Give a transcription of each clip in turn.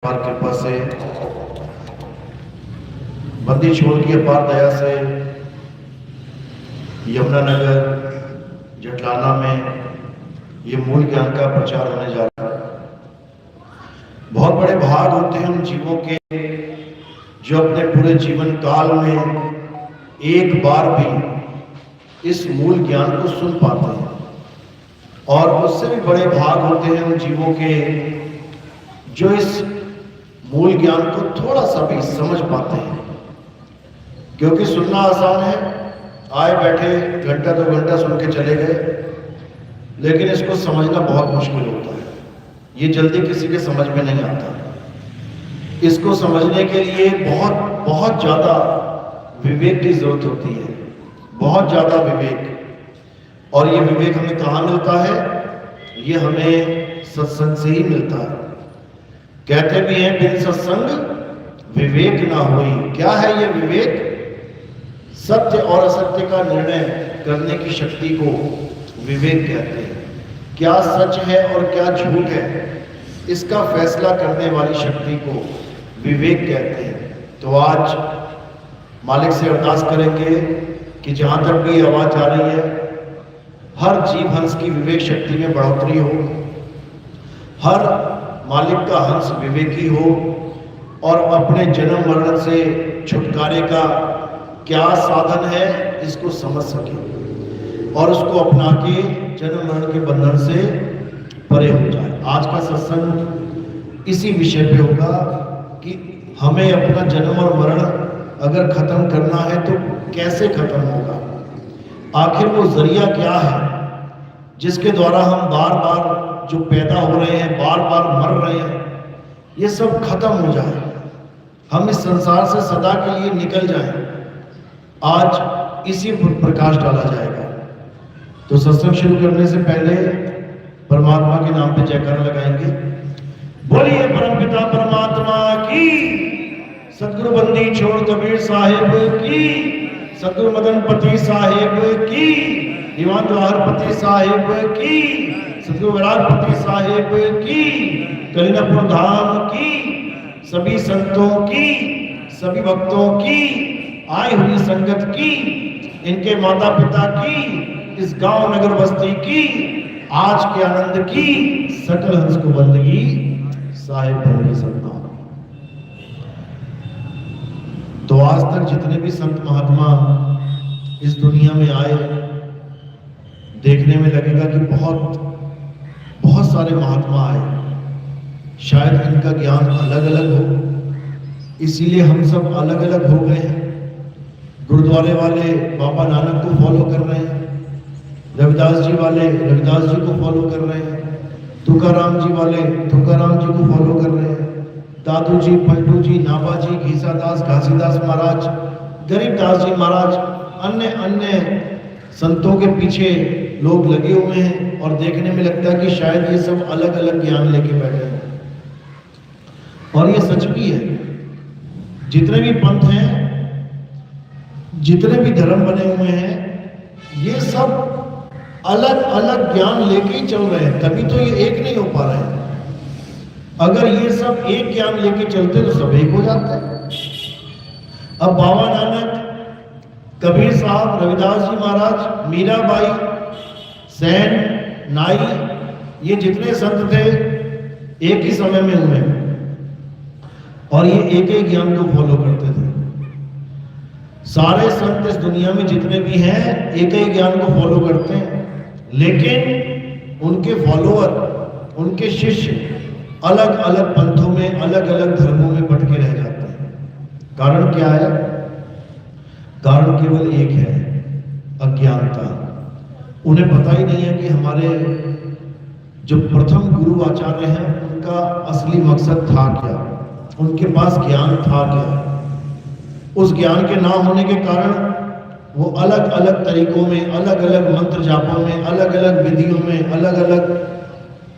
अपार कृपा से, बंदी छोड़ की अपार दया से यमुनानगर जटलाना में ये मूल ज्ञान का प्रचार होने जा रहा है। बहुत बड़े भाग होते हैं उन जीवों के जो अपने पूरे जीवन काल में एक बार भी इस मूल ज्ञान को सुन पाते हैं, और उससे भी बड़े भाग होते हैं उन जीवों के जो इस मूल ज्ञान को थोड़ा सा भी समझ पाते हैं। क्योंकि सुनना आसान है, आए बैठे घंटा 2 घंटा सुन के चले गए, लेकिन इसको समझना बहुत मुश्किल होता है। ये जल्दी किसी के समझ में नहीं आता। इसको समझने के लिए बहुत बहुत ज़्यादा विवेक की जरूरत होती है, बहुत ज़्यादा विवेक। और ये विवेक हमें कहाँ मिलता है? ये हमें सत्संग से ही मिलता है। कहते भी हैं बिन सत्संग विवेक ना होई। क्या है ये विवेक? सत्य और असत्य का निर्णय करने की शक्ति को विवेक कहते हैं। क्या सच है और क्या झूठ है, इसका फैसला करने वाली शक्ति को विवेक कहते हैं। तो आज मालिक से अरदास करेंगे कि जहाँ तक भी आवाज़ आ रही है, हर जीव हंस की विवेक शक्ति में बढ़ोतरी हो, हर मालिक का हंस विवेकी हो और अपने जन्म मरण से छुटकारे का क्या साधन है इसको समझ सके और उसको अपना के जन्म मरण के बंधन से परे हो जाए। आज का सत्संग इसी विषय पे होगा कि हमें अपना जन्म और मरण अगर खत्म करना है तो कैसे खत्म होगा, आखिर वो जरिया क्या है जिसके द्वारा हम बार बार जो पैदा हो रहे हैं, बार बार मर रहे हैं, ये सब खत्म हो जाए, हम इस संसार से सदा के लिए निकल जाएं। आज इसी पर प्रकाश डाला जाएगा। तो सत्संग शुरू करने से पहले परमात्मा के नाम पे जयकारा लगाएंगे। बोलिए परमपिता परमात्मा की, सदगुरु बंदी छोड़ कबीर साहिब की, सदगुरु मदनपति साहिब की, दीवान जवाहरपति साहिब की, सदगुरु विराजपति साहिब की, कलीनापुर धाम की, सभी संतों की, सभी भक्तों की, आई हुई संगत की, इनके माता पिता की, इस गांव नगर बस्ती की, आज के आनंद की, सकल हंस को बंदगी साहिब बंदी सत्ता। तो आज तक जितने भी संत महात्मा इस दुनिया में आए, देखने में लगेगा कि बहुत सारे महात्मा आए। शायद इनका ज्ञान अलग अलग हो, इसीलिए हम सब अलग अलग हो गए हैं। गुरुद्वारे वाले बाबा नानक को फॉलो कर रहे हैं, रविदास जी वाले रविदास जी को फॉलो कर रहे हैं, तुकाराम जी वाले तुकाराम जी को फॉलो कर रहे हैं, दादू जी, पंडू जी, नाभा जी, घीसादास, घासीदास महाराज, गरीबदास जी महाराज, अन्य अन्य संतों के पीछे लोग लगे हुए हैं। और देखने में लगता है कि शायद ये सब अलग अलग ज्ञान लेके बैठे हैं, और ये सच भी है। जितने भी पंथ हैं, जितने भी धर्म बने हुए हैं, ये सब अलग अलग ज्ञान लेके ही चल रहे हैं, तभी तो ये एक नहीं हो पा रहे हैं। अगर ये सब एक ज्ञान लेके चलते तो सब एक हो जाते हैं। अब बाबा नानक, कबीर साहब, रविदास जी महाराज, मीराबाई, सैन, नाई, ये जितने संत थे एक ही समय में हुए, और ये एक ही ज्ञान को फॉलो करते थे। सारे संत इस दुनिया में जितने भी हैं एक ही ज्ञान को फॉलो करते हैं, लेकिन उनके फॉलोअर, उनके शिष्य अलग अलग पंथों में, अलग अलग धर्मों में बंट के रह जाते हैं। कारण क्या है? कारण केवल एक है, अज्ञानता। उन्हें पता ही नहीं है कि हमारे जो प्रथम गुरु आचार्य हैं उनका असली मकसद था क्या, उनके पास ज्ञान था क्या। उस ज्ञान के ना होने के कारण वो अलग अलग तरीकों में, अलग अलग मंत्र जापों में, अलग अलग विधियों में, अलग अलग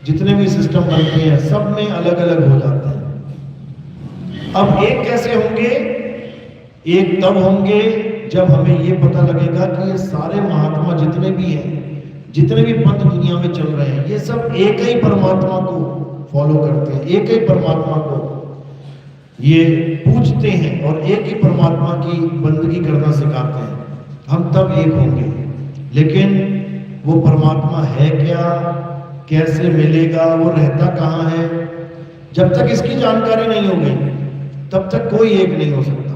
जितने भी सिस्टम बनते हैं सब में अलग अलग हो जाते हैं। अब एक कैसे होंगे? एक तब होंगे जब हमें ये पता लगेगा कि ये सारे महात्मा जितने भी हैं, जितने भी पंथ दुनिया में चल रहे हैं, ये सब एक ही परमात्मा को फॉलो करते हैं, एक ही परमात्मा को ये पूजते हैं और एक ही परमात्मा की बंदगी करना सिखाते हैं, हम तब एक होंगे। लेकिन वो परमात्मा है क्या, कैसे मिलेगा, वो रहता कहाँ है, जब तक इसकी जानकारी नहीं होगी तब तक कोई एक नहीं हो सकता।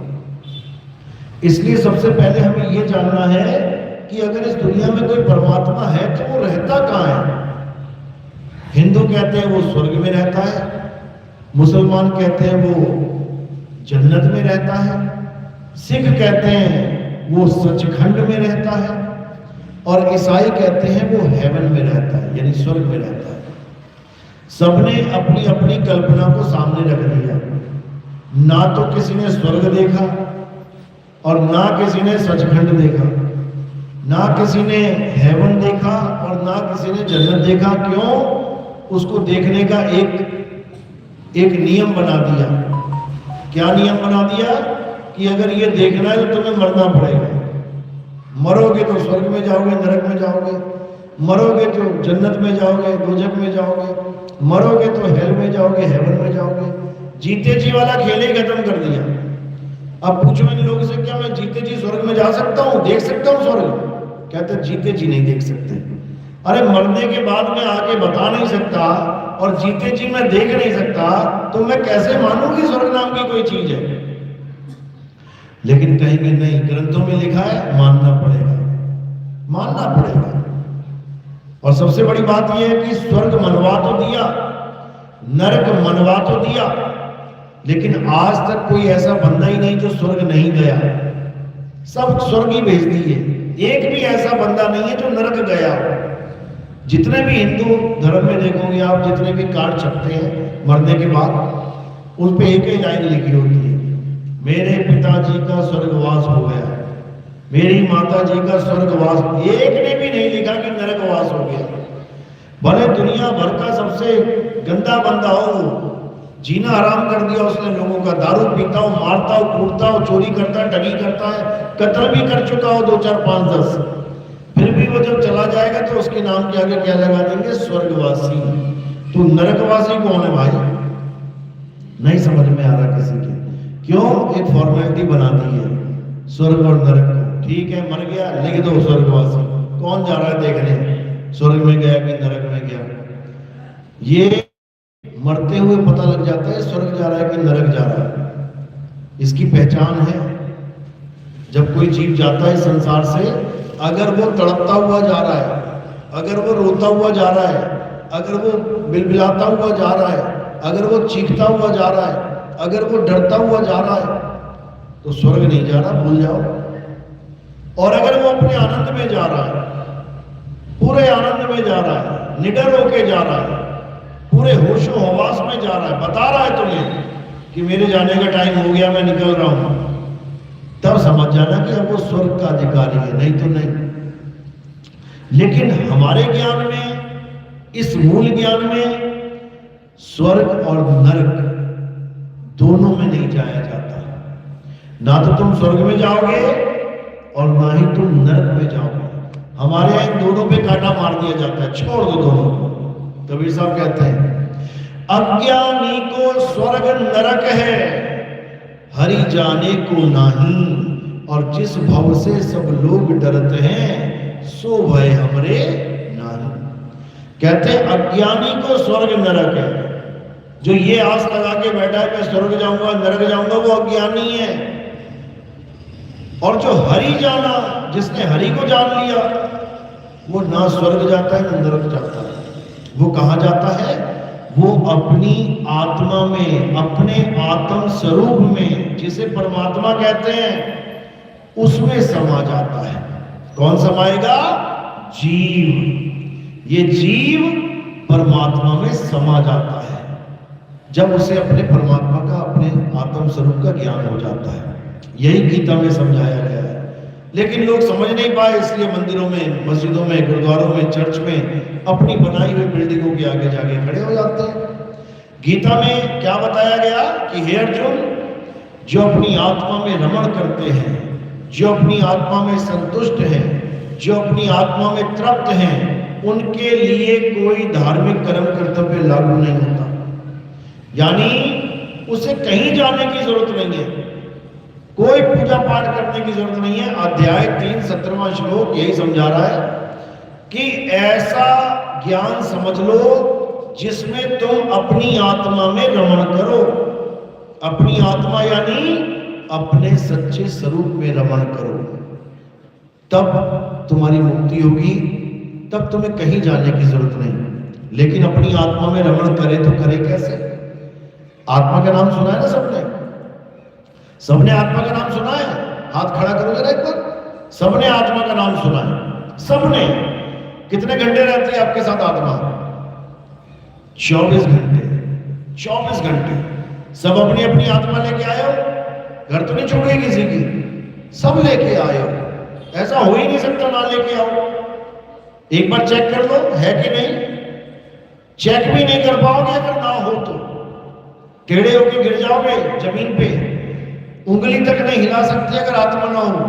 इसलिए सबसे पहले हमें ये जानना है कि अगर इस दुनिया में कोई परमात्मा है तो वो रहता कहाँ है। हिंदू कहते हैं वो स्वर्ग में रहता है, मुसलमान कहते हैं वो जन्नत में रहता है, सिख कहते हैं वो सचखंड में रहता है, और ईसाई कहते हैं वो हेवन में रहता है, यानी स्वर्ग में रहता है। सबने अपनी अपनी कल्पना को सामने रख दिया। ना तो किसी ने स्वर्ग देखा और ना किसी ने सचखंड देखा, ना किसी ने हेवन देखा और ना किसी ने जन्नत देखा। क्यों? उसको देखने का एक नियम बना दिया। क्या नियम बना दिया? कि अगर ये देखना है तो तुम्हें मरना पड़ेगा। मरोगे तो स्वर्ग में जाओगे, नरक में जाओगे, मरोगे तो जन्नत में जाओगे, दोजख में जाओगे, मरोगे तो हेल में जाओगे, हेवन में जाओगे। जीते जी वाला खेल ही खत्म कर दिया। अब पूछो इन लोगों से, क्या मैं जीते जी स्वर्ग में जा सकता हूँ, देख सकता हूँ स्वर्ग? कहते जीते जी नहीं देख सकते। अरे मरने के बाद में आके बता नहीं सकता और जीते जी मैं देख नहीं सकता, तो मैं कैसे मानूं कि स्वर्ग नाम की कोई चीज है? लेकिन कहीं भी नहीं, ग्रंथों में लिखा है, मानना पड़ेगा, मानना पड़ेगा। और सबसे बड़ी बात यह है कि स्वर्ग मनवा तो दिया, नरक मनवा तो दिया, लेकिन आज तक कोई ऐसा बंदा ही नहीं जो स्वर्ग नहीं गया। सब स्वर्ग ही भेज दिए, एक भी ऐसा बंदा नहीं है जो नरक गया। जितने भी हिंदू धर्म में देखोगे आप, जितने भी कार्ड छपते हैं मरने के बाद, उन पे एक ही लाइन लिखी होती है, मेरे पिताजी का स्वर्गवास हो गया, मेरी माता जी का स्वर्गवास। एक ने भी नहीं लिखा कि नरकवास हो गया। भले दुनिया भर का सबसे गंदा बंदा हो, जीना हराम कर दिया उसने लोगों का, दारू पीता हो, मारता हो, कूटता हो, चोरी करता है, ठगी करता है, कत्ल भी कर चुका हो 2 4 5 10, फिर भी वो जब चला जाएगा तो उसके नाम के आगे क्या लगा देंगे? स्वर्गवासी। तो नरकवासी कौन है भाई? नहीं समझ में आ रहा किसी के। क्यों? एक फॉर्मेलिटी बना दी है स्वर्ग और नरक को। ठीक है, मर गया, लिख दो स्वर्गवासी। कौन जा रहा है देखने स्वर्ग में गया कि नरक में गया? ये मरते हुए पता लग जाता है स्वर्ग जा रहा है कि नरक जा रहा है। इसकी पहचान है। जब कोई जीव जाता है संसार से, अगर वो तड़पता हुआ जा रहा है, अगर वो रोता हुआ जा रहा है, अगर वो बिलबिलाता हुआ जा रहा है, अगर वो चीखता हुआ जा रहा है, अगर वो डरता हुआ जा रहा है, तो स्वर्ग नहीं जा रहा, भूल जाओ। और अगर वो अपने आनंद में जा रहा है, पूरे आनंद में जा रहा है, निडर होके जा रहा है, पूरे होशो हवास में जा रहा है, बता रहा है तुम्हें कि मेरे जाने का टाइम हो गया, मैं निकल रहा हूं, तब समझ जाना कि अब वो स्वर्ग का अधिकारी है, नहीं तो नहीं। लेकिन हमारे ज्ञान में, इस मूल ज्ञान में, स्वर्ग और नरक दोनों में नहीं जाया जाता। ना तो तुम स्वर्ग में जाओगे और ना ही तुम नरक में जाओगे। हमारे यहाँ इन दोनों पे कांटा मार दिया जाता है, छोड़ दो दोनों को। कबीर साहब कहते हैं, अज्ञानी को स्वर्ग नरक है, हरि जाने को नाही, और जिस भव से सब लोग डरते हैं, सो भय हमरे नाही। कहते हैं अज्ञानी को स्वर्ग नरक है। जो ये आस लगा के बैठा है मैं स्वर्ग जाऊंगा, नरक जाऊंगा, वो अज्ञानी है। और जो हरि जाना, जिसने हरि को जान लिया, वो ना स्वर्ग जाता है ना नरक जाता है। वो कहां जाता है? वो अपनी आत्मा में, अपने आत्म स्वरूप में, जिसे परमात्मा कहते हैं, उसमें समा जाता है। कौन समाएगा? जीव। ये जीव परमात्मा में समा जाता है जब उसे अपने परमात्मा का, अपने आत्म स्वरूप का ज्ञान हो जाता है। यही गीता में समझाया गया है। लेकिन लोग समझ नहीं पाए, इसलिए मंदिरों में, मस्जिदों में, गुरुद्वारों में, चर्च में अपनी बनाई हुई बिल्डिंगों के आगे जाके खड़े हो जाते हैं। गीता में क्या बताया गया कि हे अर्जुन, जो अपनी आत्मा में रमण करते हैं, जो अपनी आत्मा में संतुष्ट हैं, जो अपनी आत्मा में तृप्त हैं, उनके लिए कोई धार्मिक कर्म कर्तव्य लागू नहीं होता। यानी उसे कहीं जाने की जरूरत नहीं है, कोई पूजा पाठ करने की जरूरत नहीं है। अध्याय 3 17वां श्लोक यही समझा रहा है कि ऐसा ज्ञान समझ लो जिसमें तुम अपनी आत्मा में रमण करो। अपनी आत्मा यानी अपने सच्चे स्वरूप में रमण करो, तब तुम्हारी मुक्ति होगी, तब तुम्हें कहीं जाने की जरूरत नहीं। लेकिन अपनी आत्मा में रमण करे तो करे कैसे? आत्मा का नाम सुना है ना सबने? सबने आत्मा का नाम सुना है? हाथ खड़ा करो जरा एक बार। सबने आत्मा का नाम सुना है? सबने? कितने घंटे रहती है आपके साथ आत्मा? 24 घंटे। 24 घंटे सब अपनी अपनी आत्मा लेके आए हो? घर तो नहीं छोड़ गई किसी की? सब लेके आए हो। ऐसा हो ही नहीं सकता ना लेके आओ। एक बार चेक कर लो है कि नहीं। चेक भी नहीं कर पाओगे अगर ना हो तो। टेढ़े होके गिर जाओगे जमीन पे, उंगली तक नहीं हिला सकते अगर आत्मा ना हो।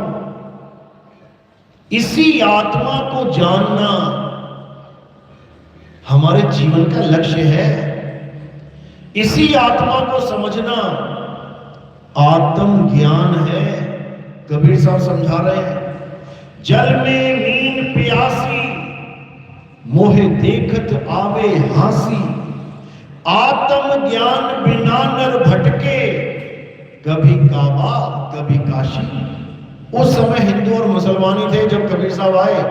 इसी आत्मा को जानना हमारे जीवन का लक्ष्य है। इसी आत्मा को समझना आत्म ज्ञान है। कबीर साहब समझा रहे हैं, जल में मीन प्यासी मोहे देखत आवे हासी, आत्म ज्ञान बिना नर भटके, कभी काबा कभी काशी। उस समय हिंदू और मुसलमान ही थे जब कबीर साहब आए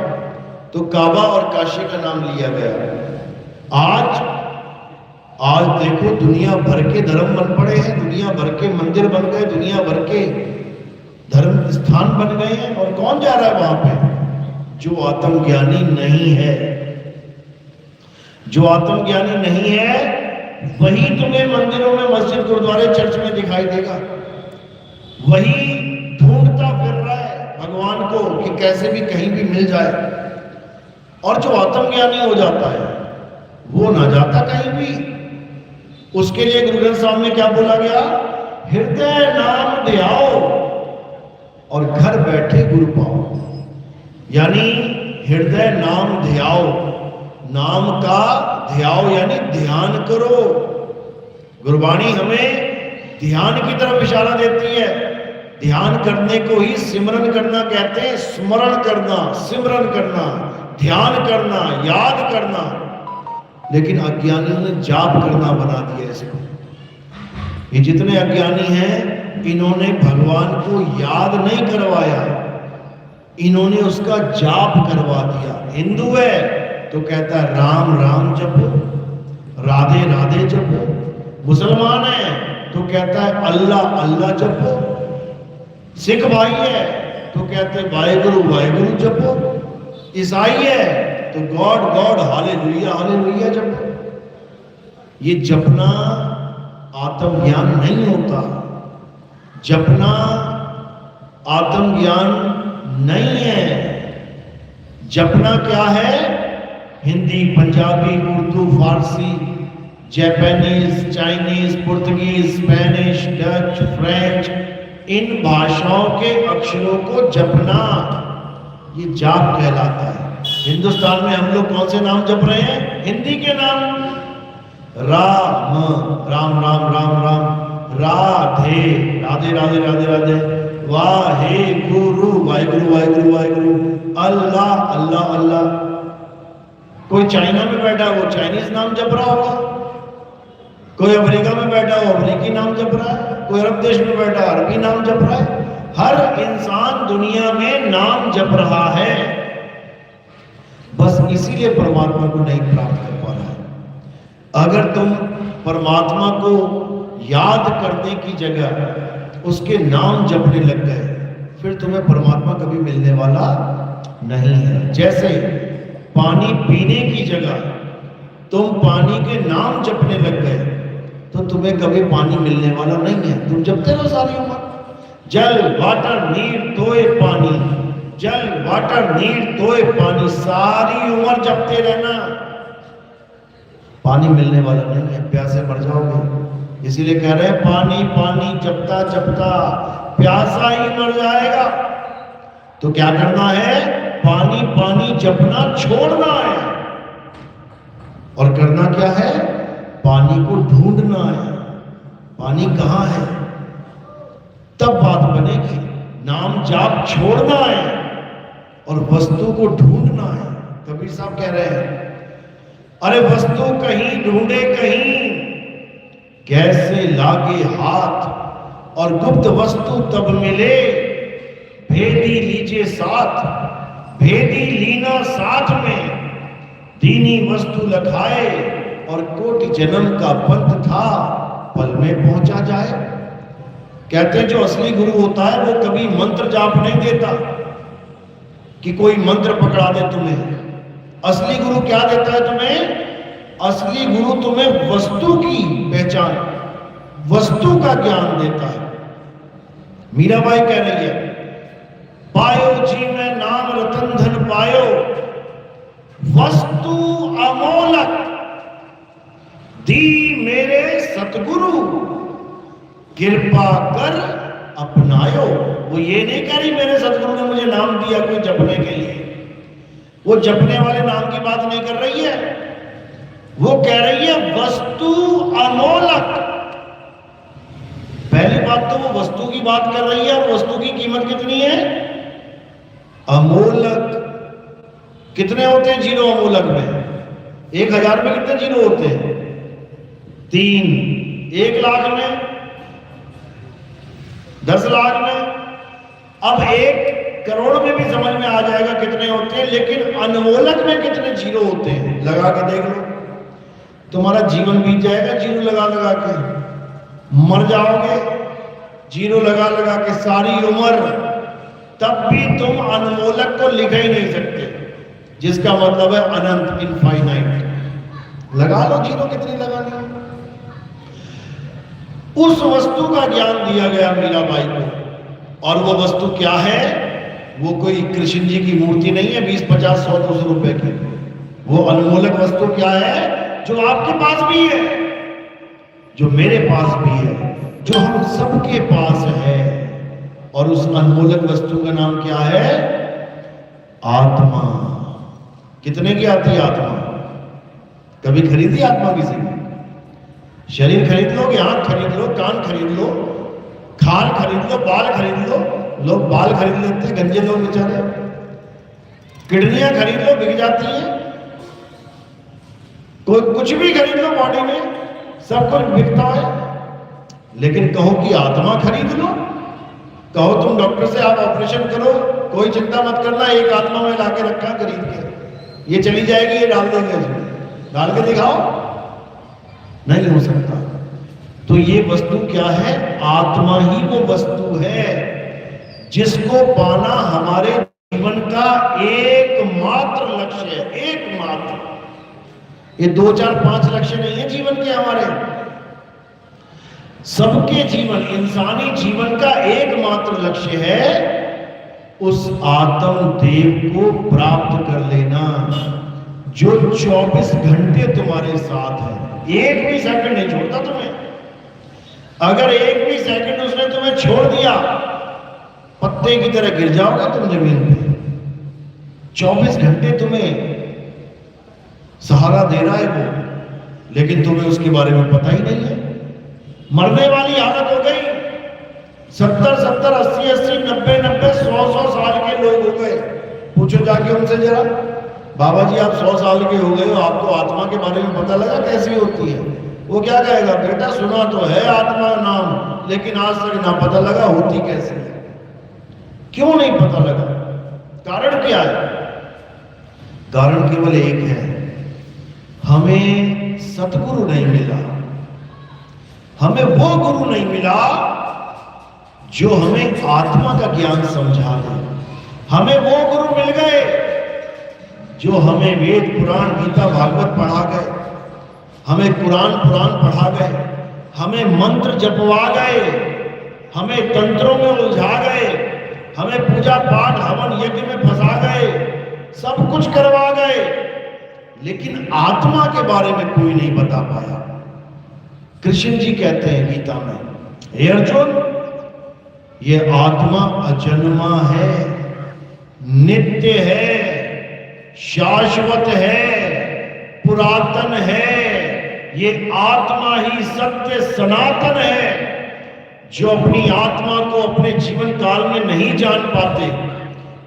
तो काबा और काशी का नाम लिया गया। आज देखो दुनिया भर के धर्म बन पड़े हैं, दुनिया भर के मंदिर बन गए, दुनिया भर के धर्म स्थान बन गए हैं। और कौन जा रहा है वहां पे? जो आत्मज्ञानी नहीं है। जो आत्मज्ञानी नहीं है वही तुम्हें मंदिरों में, मस्जिद, गुरुद्वारे, चर्च में दिखाई देगा। वही ढूंढता फिर रहा है भगवान को कि कैसे भी कहीं भी मिल जाए। और जो आत्मज्ञानी हो जाता है वो ना जाता कहीं भी। उसके लिए गुरु ग्रंथ साहब में क्या बोला गया? हृदय नाम ध्याओ और घर बैठे गुरु पाओ। यानी हृदय नाम ध्याओ, नाम का ध्याओ यानी ध्यान करो। गुरबाणी हमें ध्यान की तरफ इशारा देती है। ध्यान करने को ही सिमरन करना कहते हैं। स्मरण करना, सिमरन करना, ध्यान करना, याद करना। लेकिन अज्ञानियों ने जाप करना बना दिया इसको। ये जितने अज्ञानी हैं इन्होंने भगवान को याद नहीं करवाया, इन्होंने उसका जाप करवा दिया। हिंदू है तो कहता है राम राम जपो, राधे राधे जपो। मुसलमान है तो कहता है अल्लाह अल्लाह जपो। सिख भाई है तो कहते हैं वाहेगुरु वाहेगुरु जपो। ईसाई है तो गॉड गॉड हालेलुया हालेलुया जपो। ये जपना आत्मज्ञान नहीं होता। जपना आत्मज्ञान नहीं है। जपना क्या है? हिंदी, पंजाबी, उर्दू, फारसी, जापानीज, चाइनीज, पुर्तगीज, स्पेनिश, डच, फ्रेंच, इन भाषाओं के अक्षरों को जपना, ये जाप कहलाता है। हिंदुस्तान में हम लोग कौन से नाम जप रहे हैं? हिंदी के नाम। राम राम राम राम राम, राधे राधे राधे राधे राधे, वाहे गुरु वाहेगुरु वाहेगुरु वाहेगुरु, अल्लाह अल्लाह अल्लाह। कोई चाइना में बैठा वो चाइनीज नाम जप रहा होगा, कोई अमेरिका में बैठा हो अमेरिकी नाम जप रहा है, कोई अरब देश में बैठा अरबी नाम जप रहा है। हर इंसान दुनिया में नाम जप रहा है, बस इसीलिए परमात्मा को नहीं प्राप्त कर पा रहा है। अगर तुम परमात्मा को याद करने की जगह उसके नाम जपने लग गए फिर तुम्हें परमात्मा कभी मिलने वाला नहीं है। जैसे पानी पीने की जगह तुम पानी के नाम जपने लग गए तो तुम्हें कभी पानी मिलने वाला नहीं है। तुम जपते रहो सारी उम्र, जल वाटर नीर तोए पानी, जल वाटर नीर तोए पानी, सारी उम्र जपते रहना। पानी मिलने वाला नहीं है, प्यासे मर जाओगे। इसीलिए कह रहे हैं पानी पानी जपता जपता प्यासा ही मर जाएगा। तो क्या करना है? पानी पानी जपना छोड़ना है। और करना क्या है? पानी को ढूंढना है। पानी कहाँ है, तब बात बनेगी। नाम जाप छोड़ना है और वस्तु को ढूंढना है। कबीर साहब कह रहे हैं, अरे वस्तु कहीं ढूंढे कहीं, कैसे लागे हाथ, और गुप्त वस्तु तब मिले, भेदी लीजिए साथ, भेदी लीना साथ में, दीनी वस्तु लखाए, और कोटि जन्म का पंथ था, पल में पहुंचा जाए। कहते हैं जो असली गुरु होता है वो कभी मंत्र जाप नहीं देता कि कोई मंत्र पकड़ा दे तुम्हें। असली गुरु क्या देता है तुम्हें? असली गुरु तुम्हें वस्तु की पहचान, वस्तु का ज्ञान देता है। मीराबाई कह रही है, पायो जी में नाम रतन धन पायो, वस्तु अमोलक दी मेरे सतगुरु, कृपा कर अपनायो। वो ये नहीं कह रही मेरे सतगुरु ने मुझे नाम दिया कोई जपने के लिए, वो जपने वाले नाम की बात नहीं कर रही है। वो कह रही है वस्तु अमोलक। पहली बात तो वो वस्तु की बात कर रही है, और वस्तु की कीमत कितनी है? अमोलक। कितने होते हैं जीरो अमोलक में? 1000 में कितने जीरो होते हैं? 3। 1 लाख में, 10 लाख में, अब 1 करोड़ में भी समझ में आ जाएगा कितने होते हैं। लेकिन अनमोलक में कितने जीरो होते हैं? लगा के देख लो, तुम्हारा जीवन बीत जाएगा जीरो लगा लगा के, मर जाओगे जीरो लगा लगा के सारी उम्र, तब भी तुम अनमोलक को लिख ही नहीं सकते, जिसका मतलब है अनंत, इनफाइनाइट। लगा लो जीरो, कितनी लगानी है। उस वस्तु का ज्ञान दिया गया मीराबाई को, और वो वस्तु क्या है? वो कोई कृष्ण जी की मूर्ति नहीं है 20, 50, 100, 200 रुपए की। वो अनमोलक वस्तु क्या है? जो आपके पास भी है, जो मेरे पास भी है, जो हम सबके पास है। और उस अनमोलक वस्तु का नाम क्या है? आत्मा। कितने की आती है आत्मा? कभी खरीदी आत्मा किसी ने? शरीर खरीद लो, आंख खरीद लो, कान खरीद लो, खाल खरीद लो, बाल खरीद लो। लोग बाल खरीद लेते हैं, गंजे लोग बेचारे। किडनियां खरीद लो, बिक जाती है। कोई कुछ भी खरीद लो बॉडी में, सब कुछ बिकता है। लेकिन कहो कि आत्मा खरीद लो, कहो तुम डॉक्टर से आप ऑपरेशन करो, कोई चिंता मत करना, एक आत्मा में लाके रखा खरीद के, ये चली जाएगी, ये डाल देंगे इसमें, डाल के दिखाओ, नहीं हो सकता। तो ये वस्तु क्या है? आत्मा ही वो वस्तु है जिसको पाना हमारे जीवन का एकमात्र लक्ष्य है। एकमात्र, ये 2, 4, 5 लक्ष्य नहीं है जीवन के हमारे। सबके जीवन, इंसानी जीवन का एकमात्र लक्ष्य है उस आत्म देव को प्राप्त कर लेना, जो 24 घंटे तुम्हारे साथ है। एक भी सेकंड नहीं छोड़ता तुम्हें। अगर एक भी सेकंड उसने तुम्हें छोड़ दिया, पत्ते की तरह गिर जाओगे तुम जमीन पे। 24 घंटे तुम्हें सहारा दे रहा है वो, लेकिन तुम्हें उसके बारे में पता ही नहीं है। मरने वाली हालत हो गई। 70, 80, 90, 100 साल के लोग हो गए। पूछो जाके उनसे जरा, बाबा जी आप 100 साल के हो गए हो, आपको आत्मा के बारे में पता लगा कैसी होती है? वो क्या कहेगा? बेटा सुना तो है आत्मा नाम, लेकिन आज तक ना पता लगा होती कैसे है। क्यों नहीं पता लगा? कारण क्या है? कारण केवल एक है, हमें सतगुरु नहीं मिला। हमें वो गुरु नहीं मिला जो हमें आत्मा का ज्ञान समझा दे। हमें वो गुरु मिल गए जो हमें वेद पुराण गीता भागवत पढ़ा गए, हमें पुराण पढ़ा गए, हमें मंत्र जपवा गए, हमें तंत्रों में उलझा गए, हमें पूजा पाठ हवन यज्ञ में फंसा गए, सब कुछ करवा गए, लेकिन आत्मा के बारे में कोई नहीं बता पाया। कृष्ण जी कहते हैं गीता में, हे अर्जुन, ये आत्मा अजन्मा है, नित्य है, शाश्वत है, पुरातन है, ये आत्मा ही सत्य सनातन है। जो अपनी आत्मा को अपने जीवन काल में नहीं जान पाते,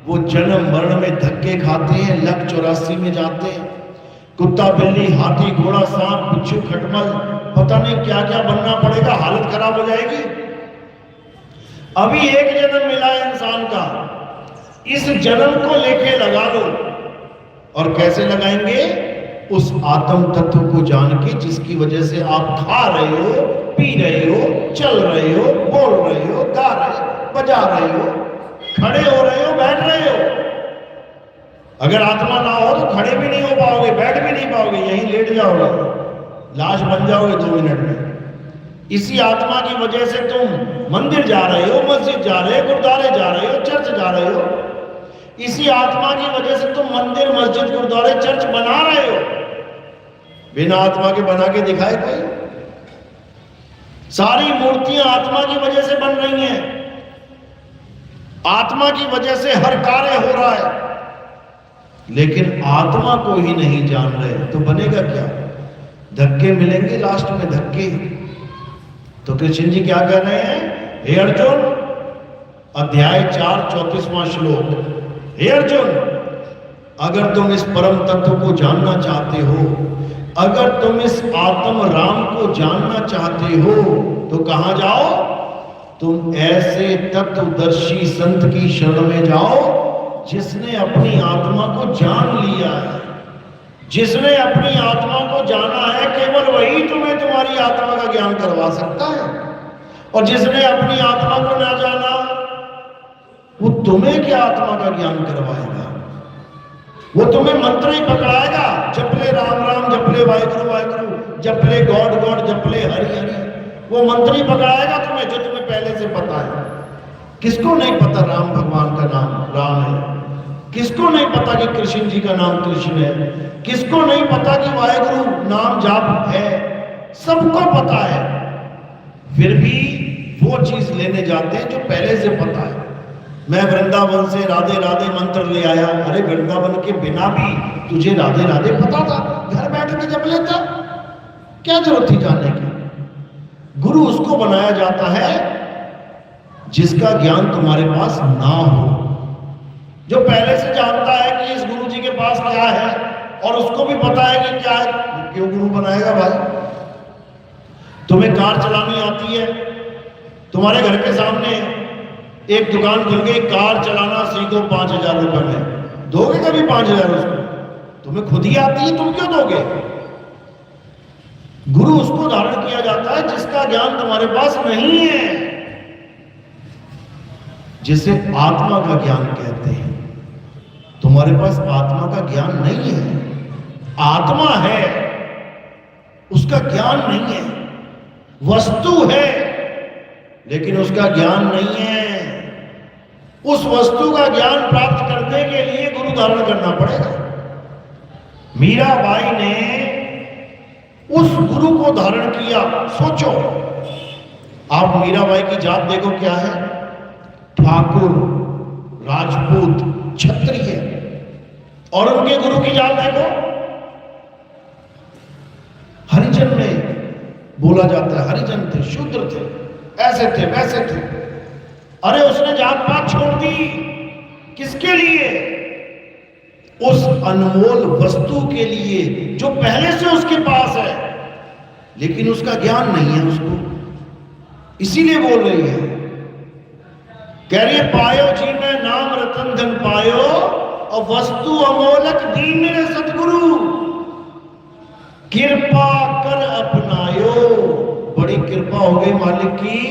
वो जन्म मरण में धक्के खाते हैं, लक 84 में जाते हैं, कुत्ता बिल्ली हाथी घोड़ा सांप बिच्छू खटमल पता नहीं क्या क्या बनना पड़ेगा, हालत खराब हो जाएगी। अभी एक जन्म मिला है इंसान का, इस जन्म को लेके लगा लो। और कैसे लगाएंगे? उस आत्म तत्व को जान के, जिसकी वजह से आप खा रहे हो, पी रहे हो, चल रहे हो, बोल रहे हो, गा रहे हो, बजा रहे हो, खड़े हो रहे हो, बैठ रहे हो। अगर आत्मा ना हो तो खड़े भी नहीं हो पाओगे, बैठ भी नहीं पाओगे, यहीं लेट जाओगे, लाश बन जाओगे 2 मिनट में। इसी आत्मा की वजह से तुम मंदिर जा रहे हो, मस्जिद जा रहे हो, गुरुद्वारे जा रहे हो, चर्च जा रहे हो। इसी आत्मा की वजह से तुम मंदिर मस्जिद गुरुद्वारे चर्च बना रहे हो। बिना आत्मा के बना के दिखाए कोई? सारी मूर्तियां आत्मा की वजह से बन रही हैं, आत्मा की वजह से हर कार्य हो रहा है, लेकिन आत्मा को ही नहीं जान रहे तो बनेगा क्या? धक्के मिलेंगे लास्ट में, धक्के। तो कृष्ण जी क्या कह रहे हैं? हे अर्जुन, अध्याय 4 34वां श्लोक, हे अर्जुन, अगर तुम इस परम तत्व को जानना चाहते हो, अगर तुम इस आत्म राम को जानना चाहते हो, तो कहां जाओ? तुम ऐसे तत्वदर्शी संत की शरण में जाओ जिसने अपनी आत्मा को जान लिया है। जिसने अपनी आत्मा को जाना है, केवल वही तुम्हें तुम्हारी आत्मा का ज्ञान करवा सकता है। और जिसने अपनी आत्मा को ना जाना, वो तुम्हें क्या आत्मा का ज्ञान करवाएगा? वो तुम्हें मंत्र ही पकड़ाएगा, जपले राम राम, जपले वाहिगुरु वाहिगुरु, जपले गॉड गॉड, जपले हरि हरि। वो मंत्र ही पकड़ाएगा तुम्हें, जो तुम्हें पहले से पता है। किसको नहीं पता राम भगवान का नाम राम है? किसको नहीं पता कि कृष्ण जी का नाम कृष्ण है? किसको नहीं पता कि वाहिगुरु नाम जाप है? सबको पता है, फिर भी वो चीज लेने जाते हैं जो पहले से पता है। मैं वृंदावन से राधे राधे मंत्र ले आया। अरे वृंदावन के बिना भी तुझे राधे राधे पता था, घर बैठ के जप लेता, क्या जरूरत थी जाने की? गुरु उसको बनाया जाता है जिसका ज्ञान तुम्हारे पास ना हो, जो पहले से जानता है कि इस गुरु जी के पास क्या है और उसको भी पता है कि क्या है। क्यों गुरु बनाएगा भाई? तुम्हें कार चलानी आती है, तुम्हारे घर के सामने एक दुकान खुल गई, कार चलाना सीखो 5000 रुपए में, दोगे कभी 5000 उसको? तुम्हें खुद ही आती है, तुम क्यों दोगे? गुरु उसको धारण किया जाता है जिसका ज्ञान तुम्हारे पास नहीं है, जिसे आत्मा का ज्ञान कहते हैं। तुम्हारे पास आत्मा का ज्ञान नहीं है, आत्मा है, उसका ज्ञान नहीं है। वस्तु है लेकिन उसका ज्ञान नहीं है। उस वस्तु का ज्ञान प्राप्त करने के लिए गुरु धारण करना पड़ेगा। मीराबाई ने उस गुरु को धारण किया। सोचो, आप मीराबाई की जात देखो क्या है, ठाकुर, राजपूत, क्षत्रिय, और उनके गुरु की जात देखो, हरिजन में बोला जाता है, हरिजन थे, शूद्र थे, ऐसे थे, वैसे थे। अरे उसने जात पात छोड़ दी, किसके लिए? उस अनमोल वस्तु के लिए जो पहले से उसके पास है, लेकिन उसका ज्ञान नहीं है उसको, इसीलिए बोल रही है। कह रही है, पायो जी में नाम रतन धन पायो, और वस्तु अमोलक दीन रे सतगुरु, कृपा कर अपनायो। बड़ी कृपा हो गई मालिक की,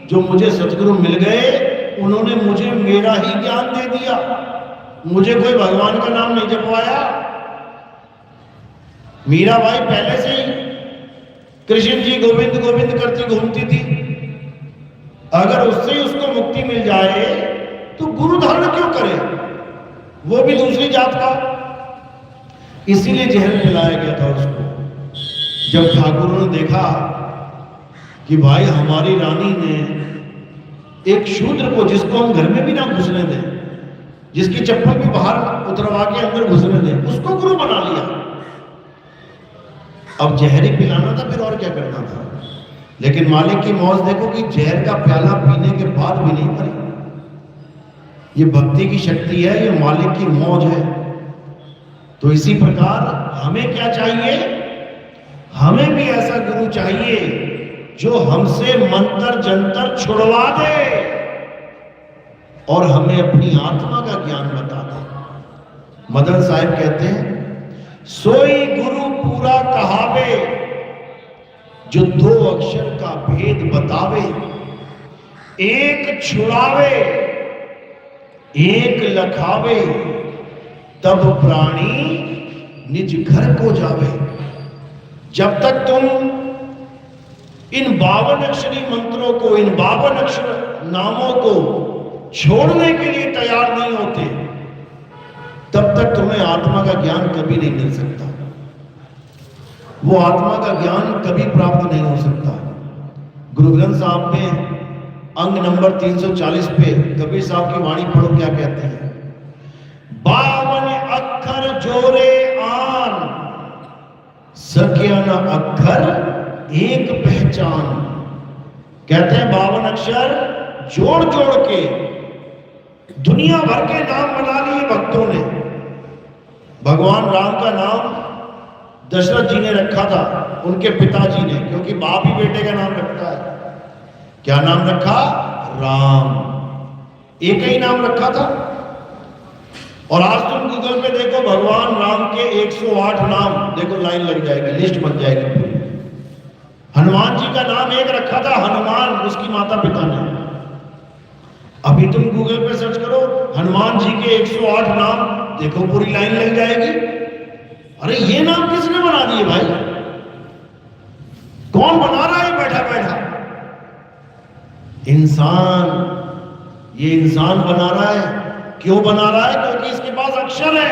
जो मुझे सतगुरु मिल गए, उन्होंने मुझे मेरा ही ज्ञान दे दिया, मुझे कोई भगवान का नाम नहीं जपवाया। मीराबाई पहले से ही कृष्ण जी गोविंद गोविंद करती घूमती थी। अगर उससे ही उसको मुक्ति मिल जाए तो गुरु धारण क्यों करे, वो भी दूसरी जात का? इसीलिए जहर पिलाया गया था उसको। जब ठाकुरों ने देखा कि भाई हमारी रानी ने एक शूद्र को, जिसको हम घर में भी ना घुसने दें, जिसकी चप्पल भी बाहर उतरवा के अंदर घुसने दें, उसको गुरु बना लिया। अब जहर ही पिलाना था, फिर और क्या करना था। लेकिन मालिक की मौज देखो कि जहर का प्याला पीने के बाद भी नहीं मरी। ये भक्ति की शक्ति है, ये मालिक की मौज है। तो इसी प्रकार हमें क्या चाहिए, हमें भी ऐसा गुरु चाहिए जो हमसे मंत्र जंतर छुड़वा दे और हमें अपनी आत्मा का ज्ञान बता दे। मदन साहब कहते हैं, सोई गुरु पूरा कहावे जो 2 अक्षर का भेद बतावे, एक छुड़ावे एक लखावे, तब प्राणी निज घर को जावे। जब तक तुम इन 52 अक्षरी मंत्रों को, इन 52 अक्षर नामों को छोड़ने के लिए तैयार नहीं होते, तब तक तुम्हें आत्मा का ज्ञान कभी नहीं मिल सकता। वो आत्मा का ज्ञान कभी प्राप्त नहीं हो सकता। गुरु ग्रंथ साहब में अंग नंबर 340 पे कबीर साहब की वाणी पढ़ो, क्या कहते हैं। 52 अक्षर जोरे आन, सकिया न अक्षर एक पहचान। कहते हैं 52 अक्षर जोड़ जोड़ के दुनिया भर के नाम बना लिए भक्तों ने। भगवान राम का नाम दशरथ जी ने रखा था, उनके पिताजी ने, क्योंकि बाप ही बेटे का नाम रखता है। क्या नाम रखा? राम। एक ही नाम रखा था। और आज तुम गूगल पे देखो भगवान राम के 108 नाम, देखो लाइन लग जाएगी, लिस्ट बन जाएगी पूरी। हनुमान जी का नाम एक रखा था, हनुमान, उसकी माता पिता ने। अभी तुम गूगल पे सर्च करो हनुमान जी के 108 नाम, देखो पूरी लाइन लग जाएगी। अरे ये नाम किसने बना दिए भाई? कौन बना रहा है बैठा बैठा? इंसान। ये इंसान बना रहा है। क्यों बना रहा है? क्योंकि इसके पास अक्षर है।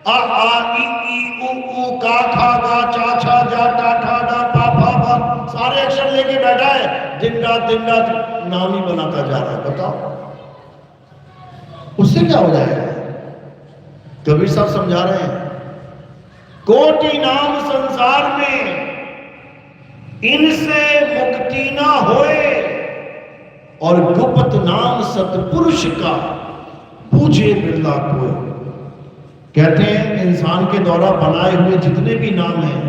आ आ ई ई उ उ का खा गा चा छा जा टा ठा डा पा फा फा, सारे अक्षर लेके बैठा है, दिन रात नाम ही बनाता जा रहा है। बताओ उससे क्या हो जाएगा? कबीर साहब समझा रहे हैं, कोटि नाम संसार में इनसे मुक्ति ना होए, और गुप्त नाम सतपुरुष का पूछे बिरला कोई। कहते हैं इंसान के द्वारा बनाए हुए जितने भी नाम हैं,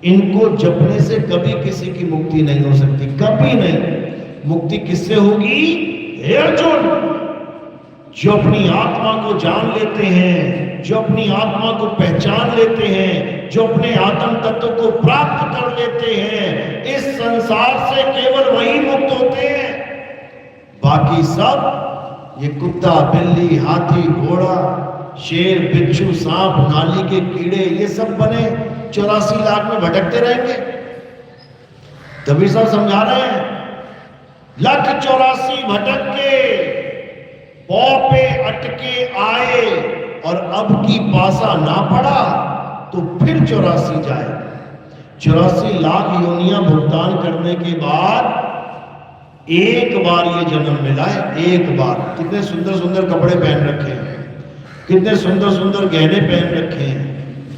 इनको जपने से कभी किसी की मुक्ति नहीं हो सकती, कभी नहीं। मुक्ति किससे होगी? हे अर्जुन, जो अपनी आत्मा को जान लेते हैं, जो अपनी आत्मा को पहचान लेते हैं, जो अपने आत्म तत्व को प्राप्त कर लेते हैं, इस संसार से केवल वही मुक्त होते हैं। बाकी सब ये कुत्ता, बिल्ली, हाथी, घोड़ा, शेर, बिच्छू, सांप, नाली के कीड़े, ये सब बने 84 लाख में भटकते रहेंगे। कबीर साहब समझा रहे हैं, 1,84,000 भटक के पौ पे अटके आए, और अब की पासा ना पड़ा तो फिर 84 जाए। 84 लाख योनियां भुगतान करने के बाद एक बार ये जन्म मिला है, एक बार। कितने सुंदर सुंदर कपड़े पहन रखे हैं, कितने सुंदर सुंदर गहने पहन रखे हैं,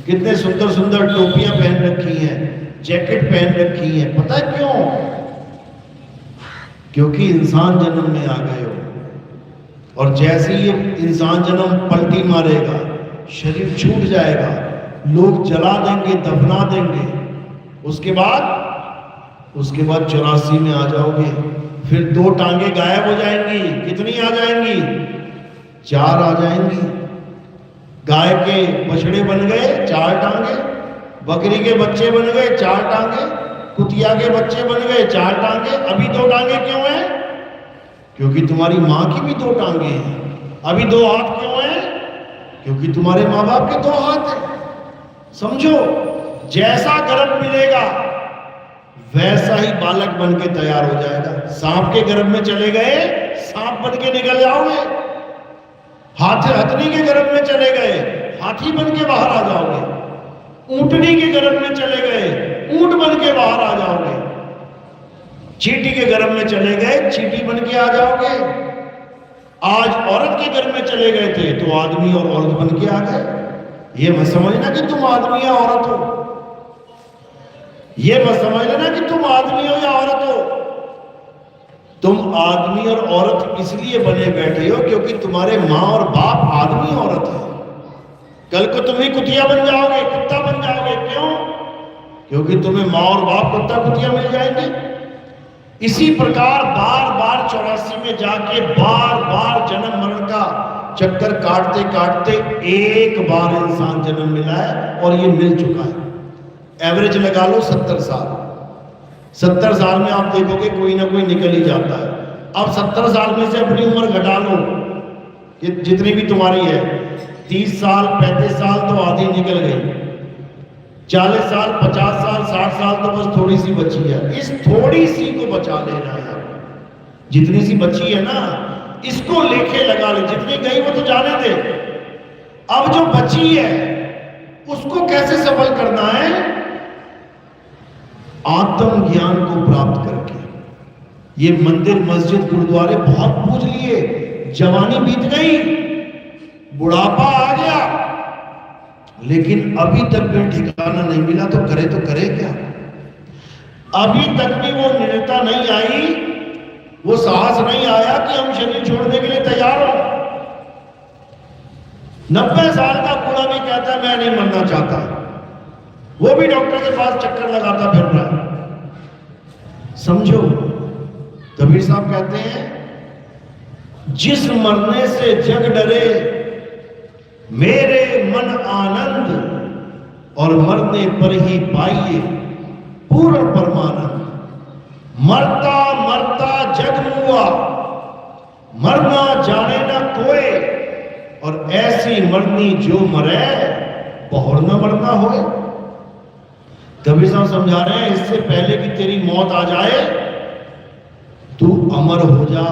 कितने सुंदर सुंदर टोपियां पहन रखी हैं, जैकेट पहन रखी है। पता है क्यों? क्योंकि इंसान जन्म में आ गए हो। और जैसे ही ये इंसान जन्म पलटी मारेगा, शरीर छूट जाएगा, लोग जला देंगे, दफना देंगे, उसके बाद 84 में आ जाओगे। फिर 2 टांगे गायब हो जाएंगी। कितनी आ जाएंगी? 4 आ जाएंगी। गाय के बछड़े बन गए 4 टांगे, बकरी के बच्चे बन गए 4 टांगे, कुतिया के बच्चे बन गए 4 टांगे। अभी 2 टांगे क्यों हैं? क्योंकि तुम्हारी माँ की भी 2 टांगे हैं। अभी 2 हाथ क्यों हैं? क्योंकि तुम्हारे माँ बाप के 2 हाथ हैं। समझो, जैसा गर्भ मिलेगा वैसा ही बालक बन के तैयार हो जाएगा। सांप के गर्भ में चले गए, सांप बन के निकल जाओगे। हथनी के गर्भ में चले गए, हाथी बन के बाहर आ जाओगे। ऊंटनी के गर्भ में चले गए, ऊंट बन के बाहर आ जाओगे। चींटी के गर्भ में चले गए, चींटी बन के आ जाओगे। आज औरत के गर्भ में चले गए थे तो आदमी और औरत बन के आ गए। ये मत समझना कि तुम आदमी या औरत हो। ये मत समझ लेना कि तुम आदमी हो या औरत हो। तुम आदमी और औरत इसलिए बने बैठे हो क्योंकि तुम्हारे माँ और बाप आदमी औरत है। कल को तुम ही कुतिया बन जाओगे, कुत्ता बन जाओगे। क्यों? क्योंकि तुम्हें माँ और बाप कुत्ता कुतिया मिल जाएंगे। इसी प्रकार बार बार 84 में जाके बार बार जन्म मरण का चक्कर काटते काटते एक बार इंसान जन्म मिला है और ये मिल चुका है। एवरेज लगा लो 70 साल। 70 साल में आप देखोगे कोई ना कोई निकल ही जाता है। अब 70 साल में से अपनी उम्र घटा लो, जितनी भी तुम्हारी है, 30 साल 35 साल तो आधी निकल गई, 40 साल 50 साल 60 साल तो बस थोड़ी सी बची है। इस थोड़ी सी को बचा लेना है। जितनी सी बची है ना, इसको लेके लगा ले। जितनी गई वो तो जाने दे। अब जो बची है उसको कैसे सफल करना है? आत्म ज्ञान को प्राप्त करके। ये मंदिर मस्जिद गुरुद्वारे बहुत पूज लिए, जवानी बीत गई, बुढ़ापा आ गया, लेकिन अभी तक भी ठिकाना नहीं मिला तो करे क्या? अभी तक भी वो निर्णयता नहीं आई, वो साहस नहीं आया कि हम शरीर छोड़ने के लिए तैयार हो। 90 साल का बूढ़ा भी कहता है मैं नहीं मरना चाहता, वो भी डॉक्टर के पास चक्कर लगाता फिर रहा है। समझो, कबीर साहब कहते हैं जिस मरने से जग डरे मेरे मन आनंद, और मरने पर ही पाइए पूर्ण परमानंद। मरता मरता जग मुआ, मरना जाने न कोई, और ऐसी मरनी जो मरे बहुर न मरना होए। कबीर साहब समझा रहे हैं इससे पहले कि तेरी मौत आ जाए तू अमर हो जा,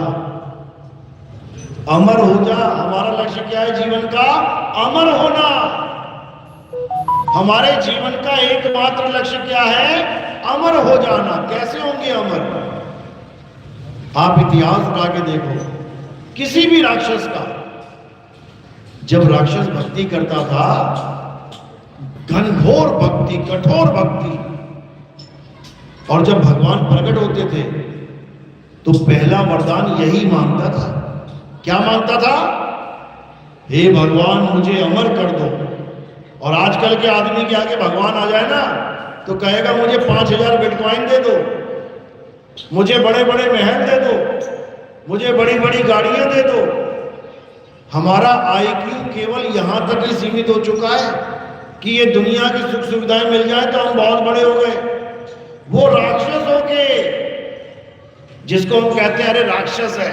अमर हो जा। हमारा लक्ष्य क्या है जीवन का? अमर होना। हमारे जीवन का एकमात्र लक्ष्य क्या है? अमर हो जाना। कैसे होंगे अमर? आप इतिहास उठा के देखो किसी भी राक्षस का। जब राक्षस भक्ति करता था, घनघोर भक्ति, कठोर भक्ति, और जब भगवान प्रकट होते थे तो पहला वरदान यही मांगता था। क्या मांगता था? हे भगवान मुझे अमर कर दो। और आजकल के आदमी के आगे भगवान आ जाए ना तो कहेगा मुझे 5000 बिटकॉइन दे दो, मुझे बड़े बड़े महल दे दो, मुझे बड़ी बड़ी गाड़ियां दे दो। हमारा IQ केवल यहां तक ही सीमित हो चुका है कि ये दुनिया की सुख सुविधाएं मिल जाए तो हम बहुत बड़े हो गए। वो राक्षस हो के, जिसको हम कहते हैं अरे राक्षस है,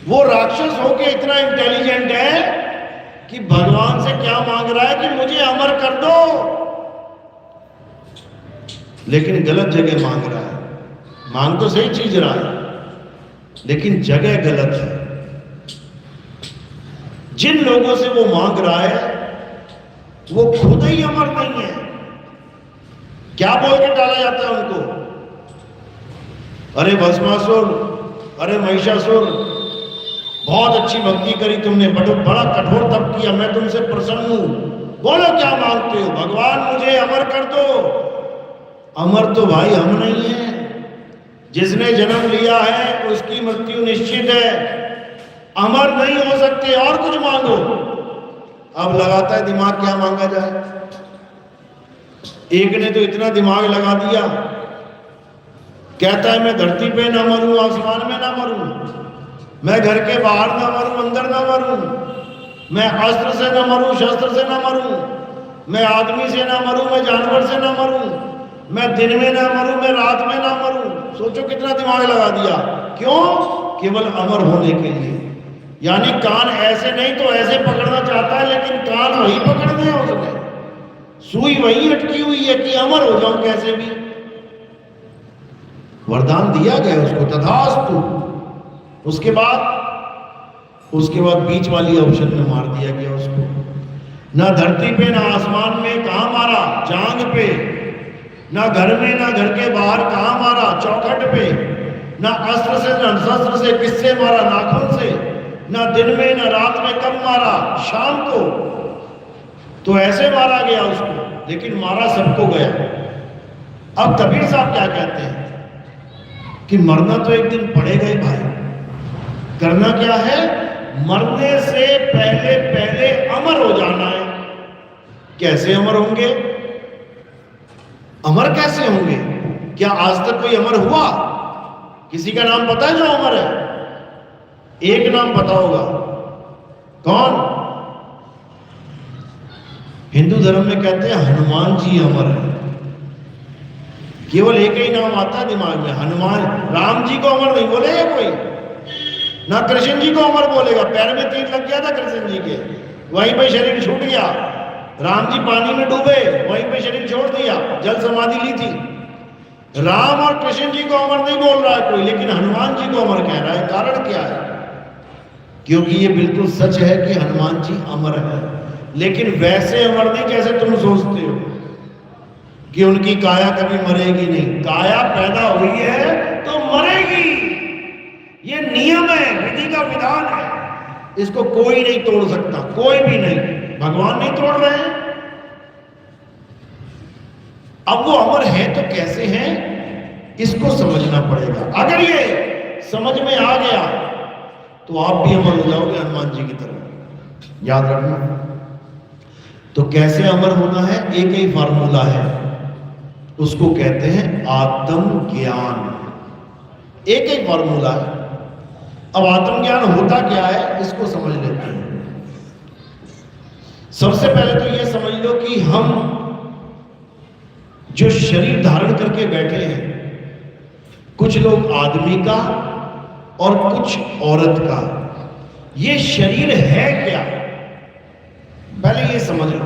वो राक्षस हो के इतना इंटेलिजेंट है कि भगवान से क्या मांग रहा है कि मुझे अमर कर दो, लेकिन गलत जगह मांग रहा है। मांग तो सही चीज रहा है लेकिन जगह गलत है। जिन लोगों से वो मांग रहा है वो खुद ही अमर नहीं है। क्या बोल के टाला जाता है उनको? अरे भस्मासुर, अरे महिषासुर, बहुत अच्छी भक्ति करी तुमने, बड़ा कठोर तप किया, मैं तुमसे प्रसन्न हूं, बोलो क्या मांगते हो? भगवान मुझे अमर कर दो। अमर तो भाई हम नहीं है। जिसने जन्म लिया है उसकी मृत्यु निश्चित है। अमर नहीं हो सकते, और कुछ मांगो। अब लगाता है दिमाग, क्या मांगा जाए। एक ने तो इतना दिमाग लगा दिया, कहता है मैं धरती पे ना मरूं, आसमान में ना मरूं, मैं घर के बाहर ना मरूं, अंदर ना मरूं, मैं अस्त्र से ना मरूं, शस्त्र से ना मरूं, मैं आदमी से ना मरूं, मैं जानवर से ना मरूं, मैं दिन में ना मरूं, मैं रात में ना मरूं। सोचो कितना दिमाग लगा दिया। क्यों? केवल अमर होने के लिए। यानी कान ऐसे नहीं तो ऐसे पकड़ना चाहता है, लेकिन कान वही पकड़ने हैं उसने, सुई वही अटकी हुई है कि अमर हो जाऊं कैसे भी। वरदान दिया गया उसको, तथास्तु। उसके बाद बीच वाली ऑप्शन में मार दिया गया उसको। ना धरती पे ना आसमान में, कहां मारा? जांग पे। ना घर में ना घर के बाहर, कहां मारा? चौखट पे। ना अस्त्र से ना शस्त्र से, किससे मारा? नाखून से। ना दिन में ना रात में, कब मारा? शाम को। तो ऐसे मारा गया उसको, लेकिन मारा सबको गया। अब कबीर साहब क्या कहते हैं कि मरना तो एक दिन पड़ेगा ही भाई, करना क्या है, मरने से पहले पहले अमर हो जाना है। कैसे अमर होंगे? अमर कैसे होंगे? क्या आज तक कोई अमर हुआ? किसी का नाम पता है जो अमर है? एक नाम पता होगा, कौन? हिंदू धर्म में कहते हैं हनुमान जी अमर है। केवल एक ही नाम आता है दिमाग में, हनुमान। राम जी को अमर नहीं बोलेगा कोई, ना कृष्ण जी को अमर बोलेगा। पैर में तीर लग गया था कृष्ण जी के, वहीं पे शरीर छूट गया। राम जी पानी में डूबे, वहीं पे शरीर छोड़ दिया, जल समाधि ली थी। राम और कृष्ण जी को अमर नहीं बोल रहा है कोई, लेकिन हनुमान जी को अमर कह रहा है। कारण क्या है? क्योंकि ये बिल्कुल सच है कि हनुमान जी अमर है, लेकिन वैसे अमर नहीं जैसे तुम सोचते हो कि उनकी काया कभी मरेगी नहीं। काया पैदा हुई है तो मरेगी, ये नियम है, विधि का विधान है, इसको कोई नहीं तोड़ सकता, कोई भी नहीं। भगवान नहीं तोड़ रहे हैं। अब वो अमर है तो कैसे हैं, इसको समझना पड़ेगा। अगर ये समझ में आ गया तो आप भी अमर हो जाओगे हनुमान जी की तरह, याद रखना। तो कैसे अमर होना है? एक ही फार्मूला है, उसको कहते हैं आत्म ज्ञान। एक ही फार्मूला है। अब आत्म ज्ञान होता क्या है, इसको समझ लेते हैं। सबसे पहले तो यह समझ लो कि हम जो शरीर धारण करके बैठे हैं, कुछ लोग आदमी का और कुछ औरत का, ये शरीर है क्या? पहले ये समझ लो।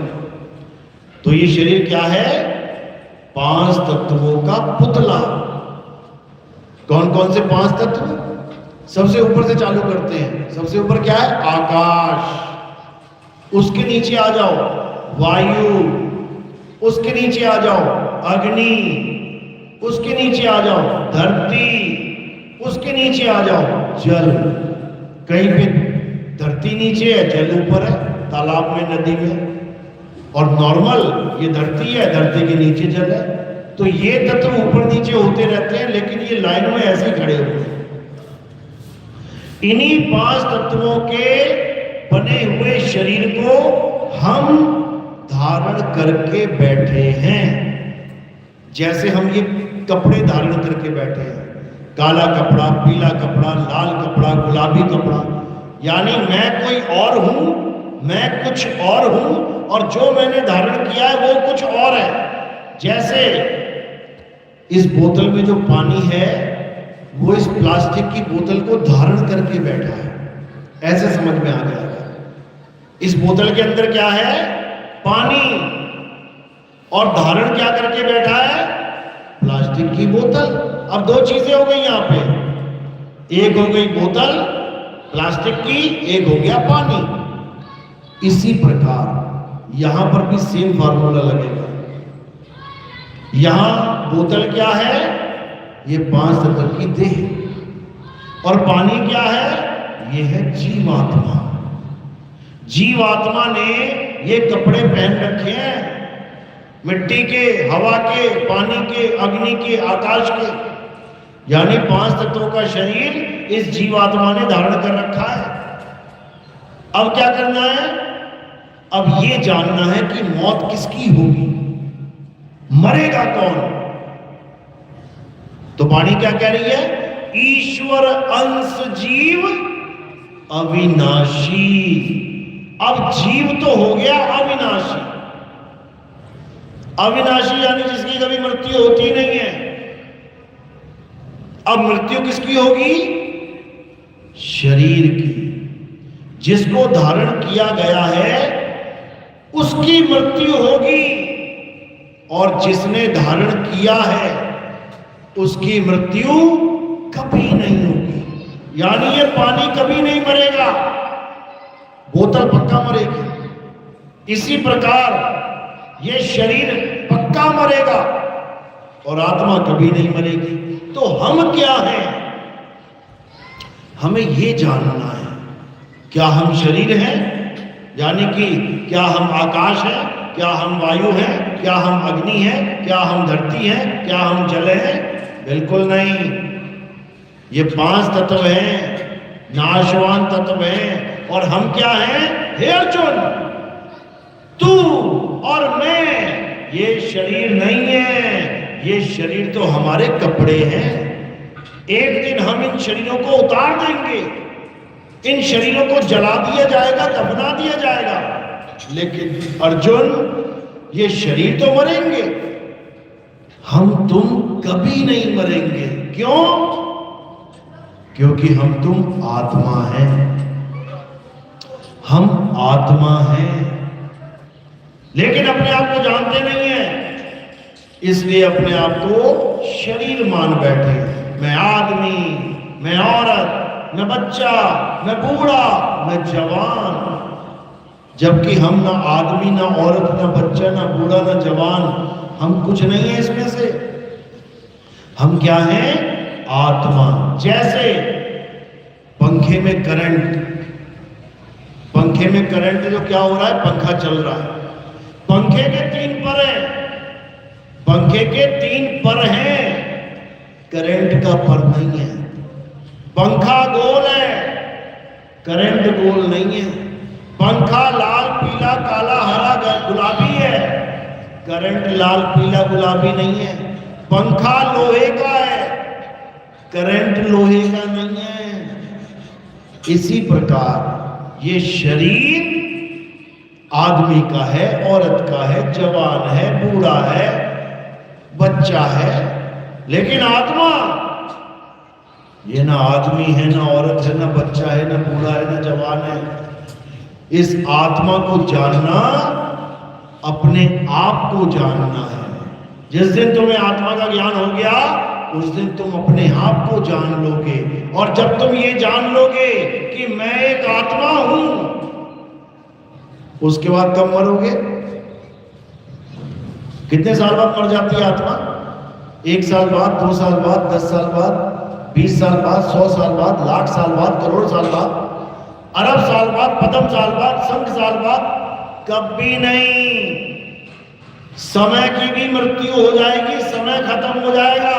तो ये शरीर क्या है? 5 तत्वों का पुतला। कौन कौन से 5 तत्व? सबसे ऊपर से चालू करते हैं। सबसे ऊपर क्या है? आकाश। उसके नीचे आ जाओ वायु, उसके नीचे आ जाओ अग्नि, उसके नीचे आ जाओ धरती, उसके नीचे आ जाओ जल। कहीं पे धरती नीचे है, जल ऊपर है, तालाब में, नदी में। और नॉर्मल ये धरती है, धरती के नीचे जल है। तो ये तत्व ऊपर नीचे होते रहते हैं, लेकिन ये लाइन में ऐसे ही खड़े हुए हैं। इन्हीं 5 तत्वों के बने हुए शरीर को हम धारण करके बैठे हैं। जैसे हम ये कपड़े धारण करके बैठे हैं, काला कपड़ा, पीला कपड़ा, लाल कपड़ा, गुलाबी कपड़ा, यानी मैं कोई और हूं, मैं कुछ और हूं, और जो मैंने धारण किया है वो कुछ और है। जैसे इस बोतल में जो पानी है वो इस प्लास्टिक की बोतल को धारण करके बैठा है, ऐसे समझ में आ जाएगा। इस बोतल के अंदर क्या है? पानी, और धारण क्या करके बैठा है? प्लास्टिक की बोतल। अब 2 चीजें हो गई यहां पे, एक हो गई बोतल प्लास्टिक की, एक हो गया पानी। इसी प्रकार यहां पर भी सेम फार्मूला लगेगा। यहां बोतल क्या है? ये 5 तत्व की देह। और पानी क्या है? ये है जीवात्मा। जीवात्मा ने ये कपड़े पहन रखे हैं, मिट्टी के, हवा के, पानी के, अग्नि के, आकाश के, यानी 5 तत्वों का शरीर इस जीवात्मा ने धारण कर रखा है। अब क्या करना है? अब ये जानना है कि मौत किसकी होगी, मरेगा कौन? तो वाणी क्या कह रही है? ईश्वर अंश जीव अविनाशी। अब जीव तो हो गया अविनाशी। अविनाशी यानी जिसकी कभी मृत्यु होती नहीं है। अब मृत्यु किसकी होगी? शरीर की। जिसको धारण किया गया है उसकी मृत्यु होगी, और जिसने धारण किया है उसकी मृत्यु कभी नहीं होगी। यानी ये पानी कभी नहीं मरेगा, बोतल पक्का मरेगी। इसी प्रकार ये शरीर पक्का मरेगा और आत्मा कभी नहीं मरेगी। तो हम क्या हैं? हमें ये जानना है, क्या हम शरीर हैं, यानी कि क्या हम आकाश हैं, क्या हम वायु हैं, क्या हम अग्नि हैं? क्या हम धरती हैं? क्या हम जल हैं? बिल्कुल नहीं। ये 5 तत्व हैं, नाशवान तत्व हैं। और हम क्या हैं? हे अर्जुन, तू और मैं ये शरीर नहीं है, ये शरीर तो हमारे कपड़े हैं। एक दिन हम इन शरीरों को उतार देंगे, इन शरीरों को जला दिया जाएगा, दफना दिया जाएगा। लेकिन अर्जुन, ये शरीर तो मरेंगे, हम तुम कभी नहीं मरेंगे। क्यों? क्योंकि हम तुम आत्मा हैं, हम आत्मा हैं। लेकिन अपने आप को जानते नहीं हैं, इसलिए अपने आप को शरीर मान बैठे। मैं आदमी, मैं औरत, मैं बच्चा, मैं बूढ़ा, मैं जवान। जबकि हम ना आदमी, ना औरत, ना बच्चा, ना बूढ़ा, ना जवान, हम कुछ नहीं है इसमें से। हम क्या हैं? आत्मा। जैसे पंखे में करंट, पंखे में करंट जो क्या हो रहा है? पंखा चल रहा है। पंखे के 3 पर हैं, पंखे के 3 पर हैं, करंट का पर नहीं है। पंखा गोल है, करंट गोल नहीं है। पंखा लाल, पीला, काला, हरा, गुलाबी है, करंट लाल, पीला, गुलाबी नहीं है। पंखा लोहे का है, करंट लोहे का नहीं है। इसी प्रकार ये शरीर आदमी का है, औरत का है, जवान है, बूढ़ा है, बच्चा है। लेकिन आत्मा, ये ना आदमी है, ना औरत है, ना बच्चा है, ना बूढ़ा है, ना जवान है। इस आत्मा को जानना अपने आप को जानना है। जिस दिन तुम्हें आत्मा का ज्ञान हो गया, उस दिन तुम अपने आप को जान लोगे। और जब तुम ये जान लोगे कि मैं एक आत्मा हूं, उसके बाद कब मरोगे? कितने साल बाद मर जाती है आत्मा? 1 साल बाद, 2 साल बाद, 10 साल बाद, 20 साल बाद, 100 साल बाद, लाख साल बाद, करोड़ साल बाद, अरब साल बाद, पदम साल बाद, संख साल बाद? कभी नहीं। समय की भी मृत्यु हो जाएगी, समय खत्म हो जाएगा,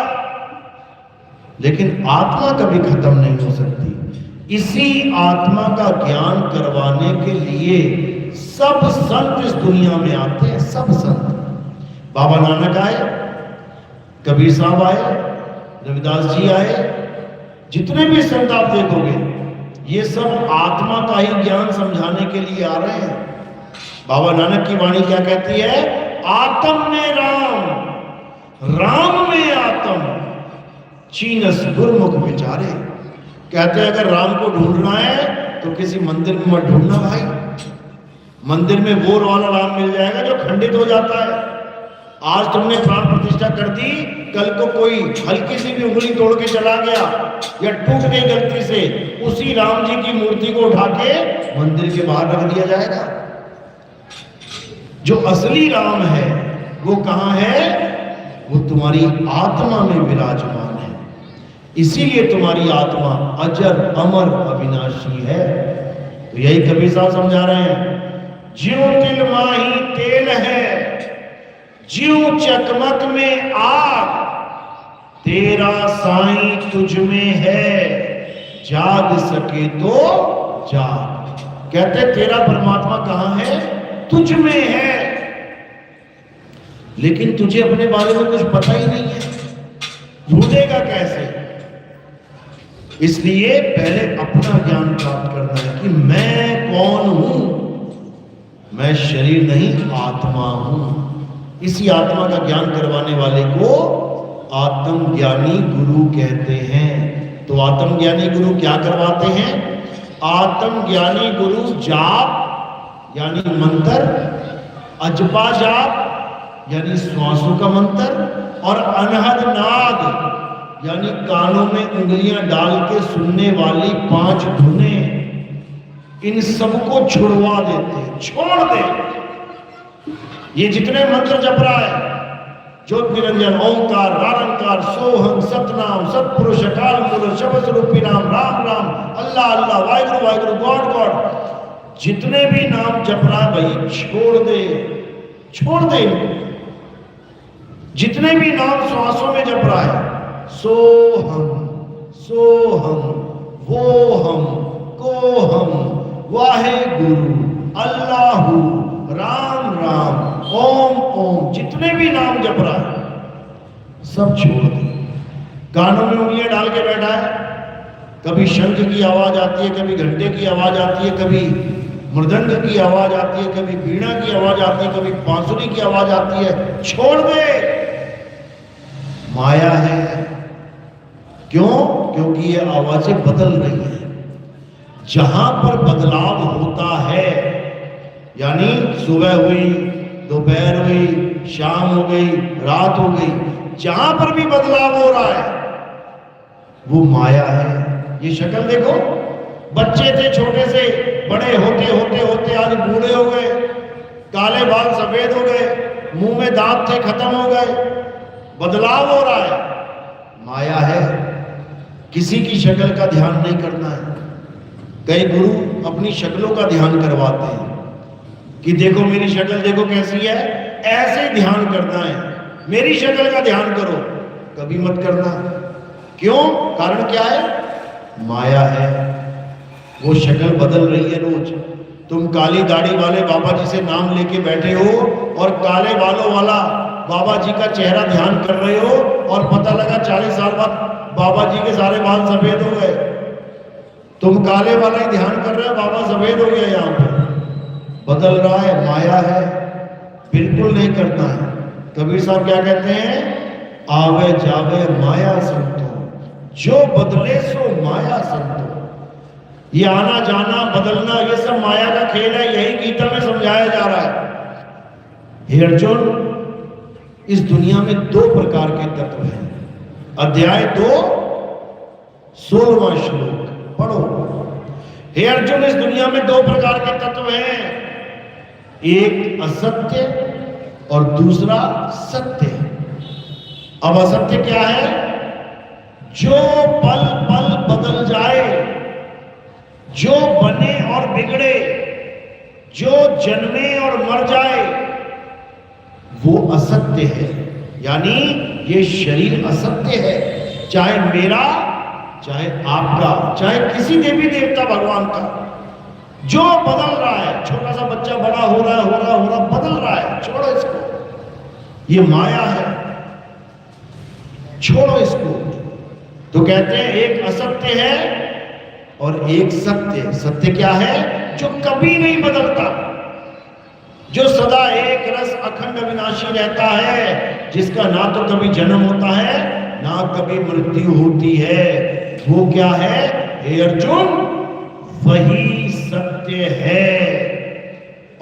लेकिन आत्मा कभी खत्म नहीं हो सकती। इसी आत्मा का ज्ञान करवाने के लिए सब संत इस दुनिया में आते हैं। सब संत, बाबा नानक आए, कबीर साहब आए, रविदास जी आए, जितने भी संत आप देखोगे, ये सब आत्मा का ही ज्ञान समझाने के लिए आ रहे हैं। बाबा नानक की वाणी क्या कहती है? आत्म में राम, राम में आत्म, चीनस गुरमुख विचारे। कहते हैं अगर राम को ढूंढना है तो किसी मंदिर में मत ढूंढना भाई। मंदिर में वो वाला राम मिल जाएगा जो खंडित हो जाता है। आज तुमने प्राण प्रतिष्ठा कर दी, कल को कोई हल्की सी भी उंगली तोड़ के चला गया या टूट गई गलती से, उसी राम जी की मूर्ति को उठा के मंदिर के बाहर रख दिया जाएगा। जो असली राम है वो कहां है? वो तुम्हारी आत्मा में विराजमान है। इसीलिए तुम्हारी आत्मा अजर, अमर, अविनाशी है। तो यही कबीर साहब समझा रहे हैं, ज्यों तिल माही तेल है, ज्यों चकमक में आग, तेरा साईं तुझ में है, जाग सके तो जाग। कहते तेरा परमात्मा कहां है? तुझ में है, लेकिन तुझे अपने बारे में कुछ पता ही नहीं है, ढूंढेगा कैसे? इसलिए पहले अपना ज्ञान प्राप्त करना है कि मैं कौन हूं। मैं शरीर नहीं, आत्मा हूं। इसी आत्मा का ज्ञान करवाने वाले को आत्मज्ञानी गुरु कहते हैं। तो आत्मज्ञानी गुरु क्या करवाते हैं? आत्मज्ञानी गुरु जाप यानी मंत्र, अजपा जाप यानी श्वासों का मंत्र, और अनहद नाद यानी कानों में उंगलियां डाल के सुनने वाली 5 धुनें, इन सबको छुड़वा देते, छोड़ दे। ये जितने मंत्र जप रहा है, ज्योत निरंजन, ओंकार, रारंकार, सोहम, सतनाम, सतपुरुष, अकाल मूल, शब्द स्वरूपी नाम, राम राम, अल्लाह अल्लाह, वाहिगुरु वाहिगुरु, गॉड गॉड, जितने भी नाम जप रहा है भाई छोड़ दे, छोड़ दे। जितने भी नाम श्वासों में जप रहा है, सोहम, वो हम, को हम, वाहे गुरु, अल्लाहू, राम राम, ओम ओम, जितने भी नाम जप रहा है सब छोड़ दे। कानों में उंगलियां डाल के बैठा है, कभी शंख की आवाज आती है, कभी घंटे की आवाज आती है, कभी मृदंग की आवाज आती है, कभी वीणा की आवाज आती है, कभी बांसुरी की आवाज आती है, छोड़ दे। माया है। क्यों? क्योंकि ये आवाजें बदल रही है। जहां पर बदलाव होता है, यानी सुबह हुई, दोपहर हुई, शाम हो गई, रात हो गई, जहां पर भी बदलाव हो रहा है वो माया है। ये शक्ल देखो, बच्चे थे छोटे से, बड़े होते होते होते आज बूढ़े हो गए, काले बाल सफेद हो गए, मुंह में दांत थे खत्म हो गए, बदलाव हो रहा है, माया है। किसी की शक्ल का ध्यान नहीं करना है। कई गुरु अपनी शक्लों का ध्यान करवाते हैं कि देखो मेरी शक्ल देखो कैसी है, ऐसे ध्यान करना है, मेरी शक्ल का ध्यान करो, कभी मत करना। क्यों? कारण क्या है? माया है। वो शक्ल बदल रही है रोज। तुम काली दाढ़ी वाले बाबा जी से नाम लेके बैठे हो और काले बालों वाला बाबा जी का चेहरा ध्यान कर रहे हो और पता लगा 40 साल बाद बाबा जी के सारे बाल सफेद हो गए। तुम काले वाला ही ध्यान कर रहे हो, बाबा सफेद हो गया, यहाँ पे बदल रहा है, माया है, बिल्कुल नहीं करना है। कबीर साहब क्या कहते हैं? आवे जावे माया संतो, जो बदले सो माया संतो। ये आना जाना बदलना ये सब माया का खेल है, यही गीता में समझाया जा रहा है। हे अर्जुन, इस दुनिया में 2 प्रकार के तत्व हैं। अध्याय 2 16वां श्लोक पढ़ो। हे अर्जुन, इस दुनिया में 2 प्रकार के तत्व हैं, एक असत्य और दूसरा सत्य। अब असत्य क्या है? जो पल पल बदल जाए, जो बने और बिगड़े, जो जन्मे और मर जाए, वो असत्य है। यानी ये शरीर असत्य है, चाहे मेरा, चाहे आपका, चाहे किसी देवी देवता भगवान का। जो बदल रहा है, छोटा सा बच्चा बड़ा हो रहा है, बदल रहा है, छोड़ो इसको, ये माया है, छोड़ो इसको। तो कहते हैं एक असत्य है और एक सत्य। सत्य क्या है? जो कभी नहीं बदलता, जो सदा एक रस अखंड अविनाशी रहता है, जिसका ना तो कभी जन्म होता है ना कभी मृत्यु होती है। वो क्या है? हे अर्जुन, वही सत्य है।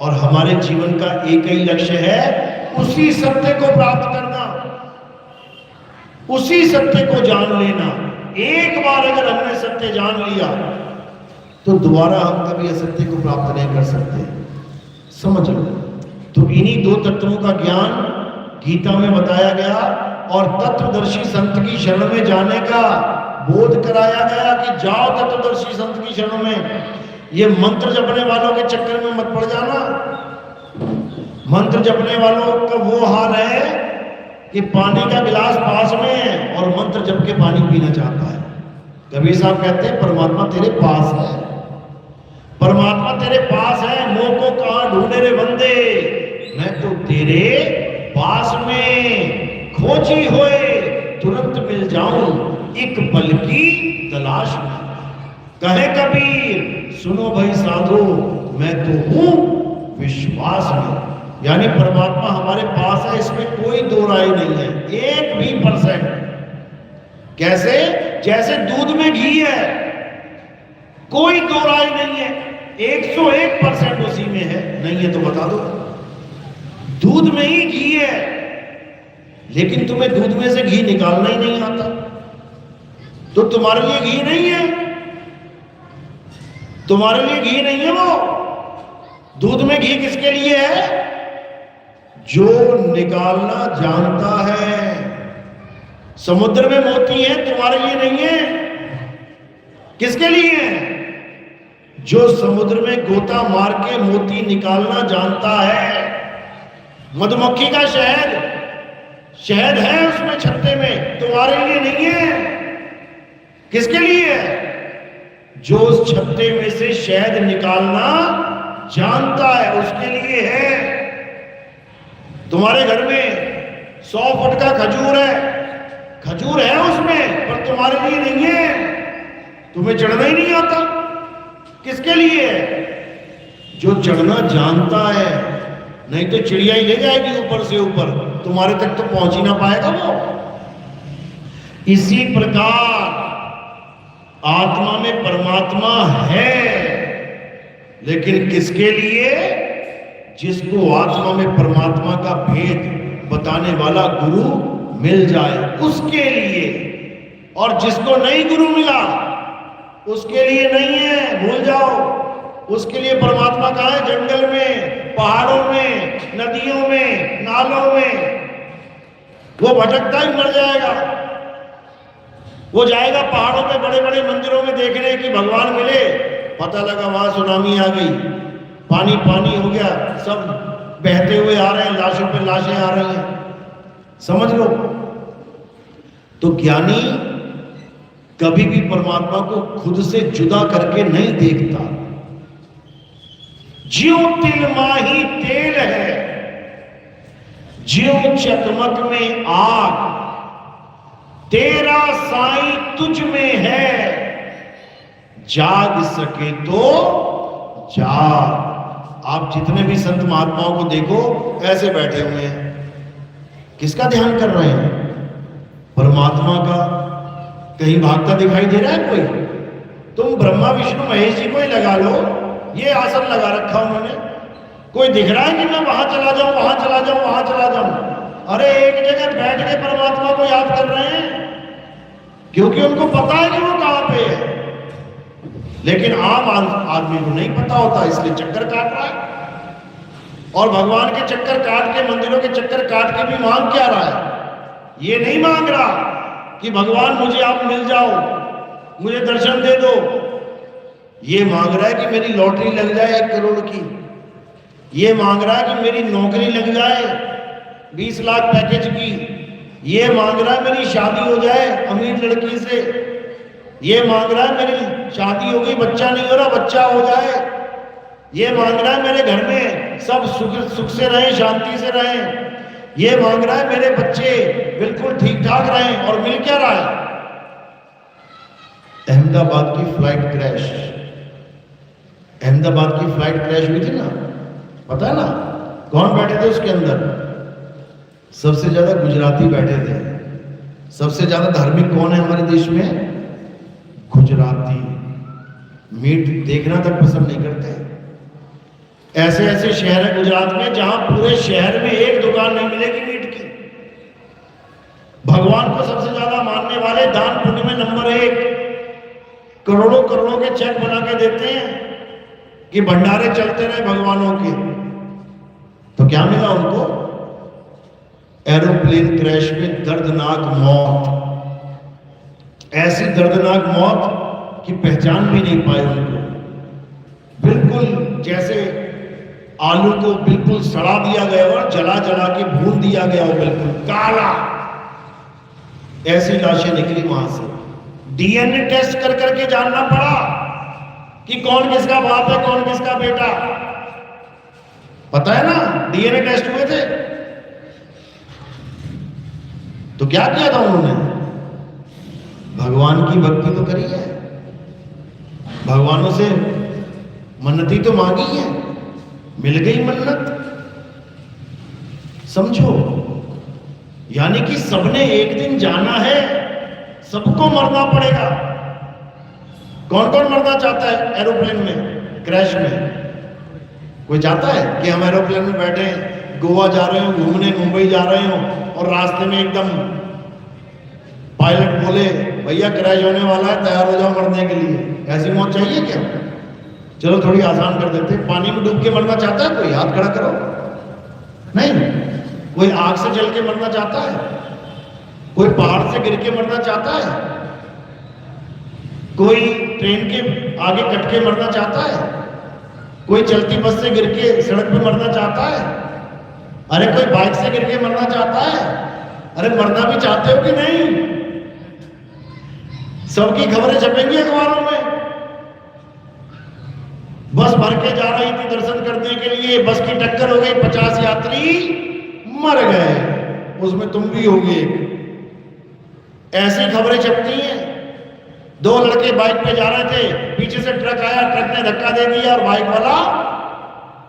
और हमारे जीवन का एक ही लक्ष्य है, उसी सत्य को प्राप्त करना, उसी सत्य को जान लेना। एक बार अगर हमने सत्य जान लिया तो दोबारा हम कभी असत्य को प्राप्त नहीं कर सकते। समझ लो। तो इन्हीं 2 तत्वों का ज्ञान गीता में बताया गया और तत्वदर्शी संत की शरण में जाने का बोध कराया गया कि जाओ तत्वदर्शी संत की शरण में। ये मंत्र जपने वालों के चक्कर में मत पड़ जाना। मंत्र जपने वालों का वो हाल है कि पानी का गिलास पास में है और मंत्र जप के पानी पीना चाहता है। कबीर साहब कहते हैं परमात्मा तेरे पास है, परमात्मा तेरे पास है, मोह को कहां ढूंढे रे बंदे, मैं तो तेरे पास में खोजी होए तुरंत मिल जाऊं, एक पल की तलाश में। कहे कबीर सुनो भाई साधो, मैं तो हूं विश्वास में। यानी परमात्मा हमारे पास है, इसमें कोई 2 राय नहीं है, 1 भी %। कैसे? जैसे दूध में घी है, कोई 2 राय नहीं है, 101% उसी में है। नहीं है तो बता दो। दूध में ही घी है, लेकिन तुम्हें दूध में से घी निकालना ही नहीं आता, तो तुम्हारे लिए घी नहीं है, तुम्हारे लिए घी नहीं है वो। दूध में घी किसके लिए है? जो निकालना जानता है। समुद्र में मोती है, तुम्हारे लिए नहीं है। किसके लिए है? जो समुद्र में गोता मार के मोती निकालना जानता है। मधुमक्खी का शहद शहद है उसमें छत्ते में, तुम्हारे लिए नहीं है। किसके लिए है? जो उस छत्ते में से शहद निकालना जानता है, उसके लिए है। तुम्हारे घर में 100 फुट का खजूर है उसमें, पर तुम्हारे लिए नहीं है, तुम्हें चढ़ना ही नहीं आता। किसके लिए है? जो चढ़ना जानता है, नहीं तो चिड़िया ही ले जाएगी ऊपर से ऊपर, तुम्हारे तक तो पहुंच ही ना पाएगा वो। इसी प्रकार आत्मा में परमात्मा है, लेकिन किसके लिए? जिसको आत्मा में परमात्मा का भेद बताने वाला गुरु मिल जाए, उसके लिए। और जिसको नहीं गुरु मिला, उसके लिए नहीं है, भूल जाओ। उसके लिए परमात्मा कहाँ है? जंगल में, पहाड़ों में, नदियों में, नालों में। वो भटकता ही मर जाएगा। वो जाएगा पहाड़ों पे, बड़े बड़े मंदिरों में देखने कि भगवान मिले, पता लगा वहां सुनामी आ गई, पानी पानी हो गया, सब बहते हुए आ रहे हैं, लाशों पे लाशें आ रही हैं। समझ लो। तो ज्ञानी कभी भी परमात्मा को खुद से जुदा करके नहीं देखता। ज्यों तिल माही तेल है, ज्यों चकमक में आग, तेरा साईं तुझ में है, जाग सके तो जाग। आप जितने भी संत महात्माओं को देखो, ऐसे बैठे हुए हैं। किसका ध्यान कर रहे हैं? परमात्मा का। कहीं भागता दिखाई दे रहा है कोई? तुम ब्रह्मा विष्णु महेश जी को ही लगा लो, ये आसन लगा रखा उन्होंने। कोई दिख रहा है कि मैं वहां चला जाऊं, वहां चला जाऊं, वहां चला जाऊं? अरे एक जगह बैठ के परमात्मा को याद कर रहे हैं, क्योंकि उनको पता है कि वो कहां पे है। लेकिन आम आदमी को नहीं पता होता, इसलिए चक्कर काट रहा है। और भगवान के चक्कर काट के, मंदिरों के चक्कर काट के भी मांग क्या रहा है? ये नहीं मांग रहा कि भगवान मुझे आप मिल जाओ, मुझे दर्शन दे दो। ये मांग रहा है कि मेरी लॉटरी लग जाए 1 करोड़ की। ये मांग रहा है कि मेरी नौकरी लग जाए 20 लाख पैकेज की। ये मांग रहा है मेरी शादी हो जाए अमीर लड़की से। ये मांग रहा है मेरी शादी हो गई, बच्चा नहीं हो रहा, बच्चा हो जाए। ये मांग रहा है मेरे घर में सब सुख से रहें, शांति से रहें। ये मांग रहा है मेरे बच्चे बिल्कुल ठीक ठाक रहें। और मिल क्या रहा है? अहमदाबाद की फ्लाइट क्रैश। अहमदाबाद की फ्लाइट क्रैश हुई थी ना, पता है ना? कौन बैठे थे उसके अंदर? सबसे ज्यादा गुजराती बैठे थे। सबसे ज्यादा धार्मिक कौन है हमारे देश में? गुजराती। मीट देखना तक पसंद नहीं करते। ऐसे ऐसे शहर है गुजरात में जहां पूरे शहर में एक दुकान नहीं मिलेगी मीट की। भगवान को सबसे ज्यादा मानने वाले दान पुण्य में नंबर 1, करोड़ों करोड़ों के चेक बना के देते हैं कि भंडारे चलते रहे भगवानों के। तो क्या मिला उनको? एरोप्लेन क्रैश में दर्दनाक मौत। ऐसी दर्दनाक मौत कि पहचान भी नहीं पाए उनको। बिल्कुल जैसे आलू को बिल्कुल सड़ा दिया गया और जला जला के भून दिया गया हो, बिल्कुल काला। ऐसी लाशें निकली वहां से। डीएनए टेस्ट कर करके जानना पड़ा कि कौन किसका बाप है, कौन किसका बेटा। पता है ना, डीएनए टेस्ट हुए थे। तो क्या किया था उन्होंने? भगवान की भक्ति तो करी है, भगवानों से मन्नती तो मांगी है, मिल गई मन्नत। समझो, यानी कि सबने एक दिन जाना है, सबको मरना पड़ेगा। कौन कौन मरना चाहता है एरोप्लेन में क्रैश में? कोई चाहता है कि हम एरोप्लेन में बैठे गोवा जा रहे हो घूमने, मुंबई जा रहे हो और रास्ते में एकदम पायलट बोले भैया क्रैश होने वाला है, तैयार हो जाओ मरने के लिए? ऐसी मौत चाहिए क्या? चलो थोड़ी आसान कर देते। पानी में डूब के मरना चाहता है कोई? हाथ खड़ा करो। नहीं। कोई आग से जल के मरना चाहता है? कोई पहाड़ से गिर के मरना चाहता है? कोई ट्रेन के आगे कट के मरना चाहता है? कोई चलती बस से गिर के सड़क पे मरना चाहता है? अरे कोई बाइक से गिर के मरना चाहता है? अरे मरना भी चाहते हो कि नहीं? सबकी खबरें छपेंगी अखबारों में। बस भर के जा रही थी दर्शन करने के लिए, बस की टक्कर हो गई, 50 यात्री मर गए, उसमें तुम भी होगे। ऐसी खबरें छपती हैं। 2 लड़के बाइक पे जा रहे थे, पीछे से ट्रक आया, ट्रक ने धक्का दे दिया और बाइक वाला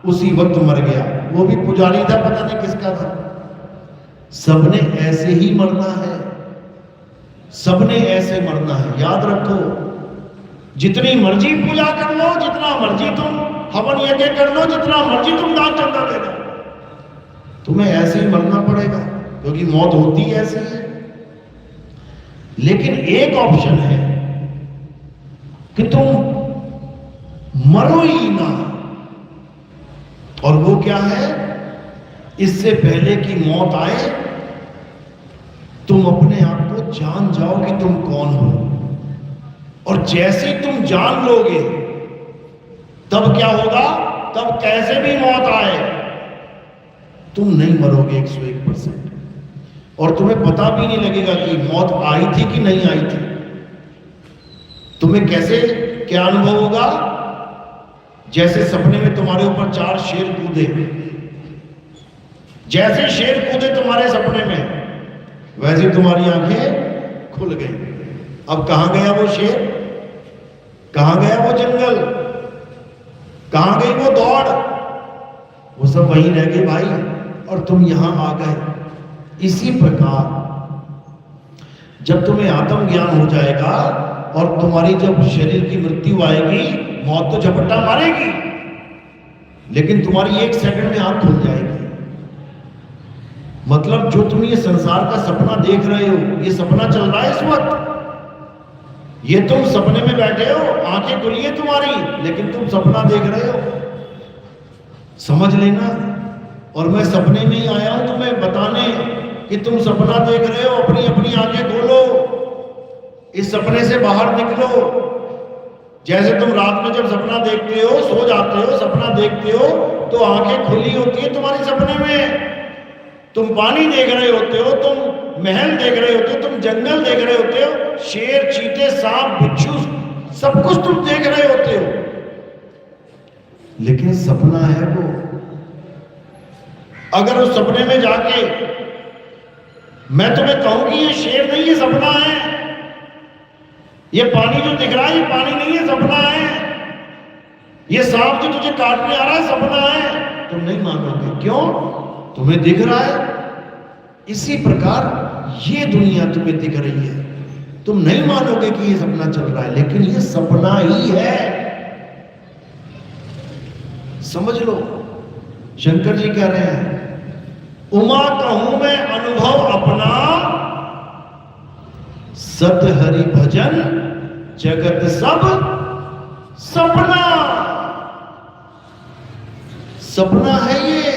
उसी वक्त मर गया। वो भी पुजारी था, पता नहीं किसका था। सबने ऐसे ही मरना है, सबने ऐसे मरना है। याद रखो, जितनी मर्जी पूजा कर लो, जितना मर्जी तुम हवन यज्ञ कर लो, जितना मर्जी तुम दान चंदा दे दो, तुम्हें ऐसे ही मरना पड़ेगा, क्योंकि मौत होती है ऐसी है। लेकिन एक ऑप्शन है कि तुम मरो ही ना, और वो क्या है? इससे पहले कि मौत आए तुम अपने आप को जान जाओ कि तुम कौन हो। और जैसे ही तुम जान लोगे तब क्या होगा? तब कैसे भी मौत आए तुम नहीं मरोगे 101%, और तुम्हें पता भी नहीं लगेगा कि मौत आई थी कि नहीं आई थी। तुम्हें कैसे क्या अनुभव होगा? जैसे सपने में तुम्हारे ऊपर 4 शेर कूदे, जैसे शेर कूदे तुम्हारे सपने में, वैसे तुम्हारी आंखें खुल गई। अब कहां गया वो शेर? कहां गया वो जंगल? कहां गई वो दौड़? वो सब वहीं रह गए भाई, और तुम यहां आ गए। इसी प्रकार जब तुम्हें आत्मज्ञान हो जाएगा और तुम्हारी जब शरीर की मृत्यु आएगी, मौत तो झपट्टा मारेगी, लेकिन तुम्हारी 1 सेकंड में आंख खुल जाएगी। मतलब जो तुम ये संसार का सपना देख रहे हो, ये सपना चल रहा है इस वक्त। ये तुम सपने में बैठे हो, आंखें खुली है तुम्हारी, लेकिन तुम सपना देख रहे हो, समझ लेना। और मैं सपने में ही आया हूं तुम्हें बताने कि तुम सपना देख रहे हो। अपनी अपनी आंखें खोलो, इस सपने से बाहर निकलो। जैसे तुम रात में जब सपना देखते हो, सो जाते हो, सपना देखते हो तो आंखें खुली होती है तुम्हारी सपने में। तुम पानी देख रहे होते हो, तुम महल देख रहे होते हो, तुम जंगल देख रहे होते हो, शेर, चीते, सांप, बिच्छू, सब कुछ तुम देख रहे होते हो, लेकिन सपना है वो। अगर उस सपने में जाके मैं तुम्हें कहूं कि ये शेर नहीं, ये सपना है, ये पानी जो दिख रहा है ये पानी नहीं है, सपना है, ये सांप जो तुझे काटने आ रहा है सपना है, तुम नहीं मानोगे। क्यों? तुम्हें दिख रहा है। इसी प्रकार ये दुनिया तुम्हें दिख रही है, तुम नहीं मानोगे कि ये सपना चल रहा है, लेकिन ये सपना ही है। समझ लो, शंकर जी कह रहे हैं, उमा कहूं मैं अनुभव अपना, सत हरि भजन जगत सब सपना। सपना है ये,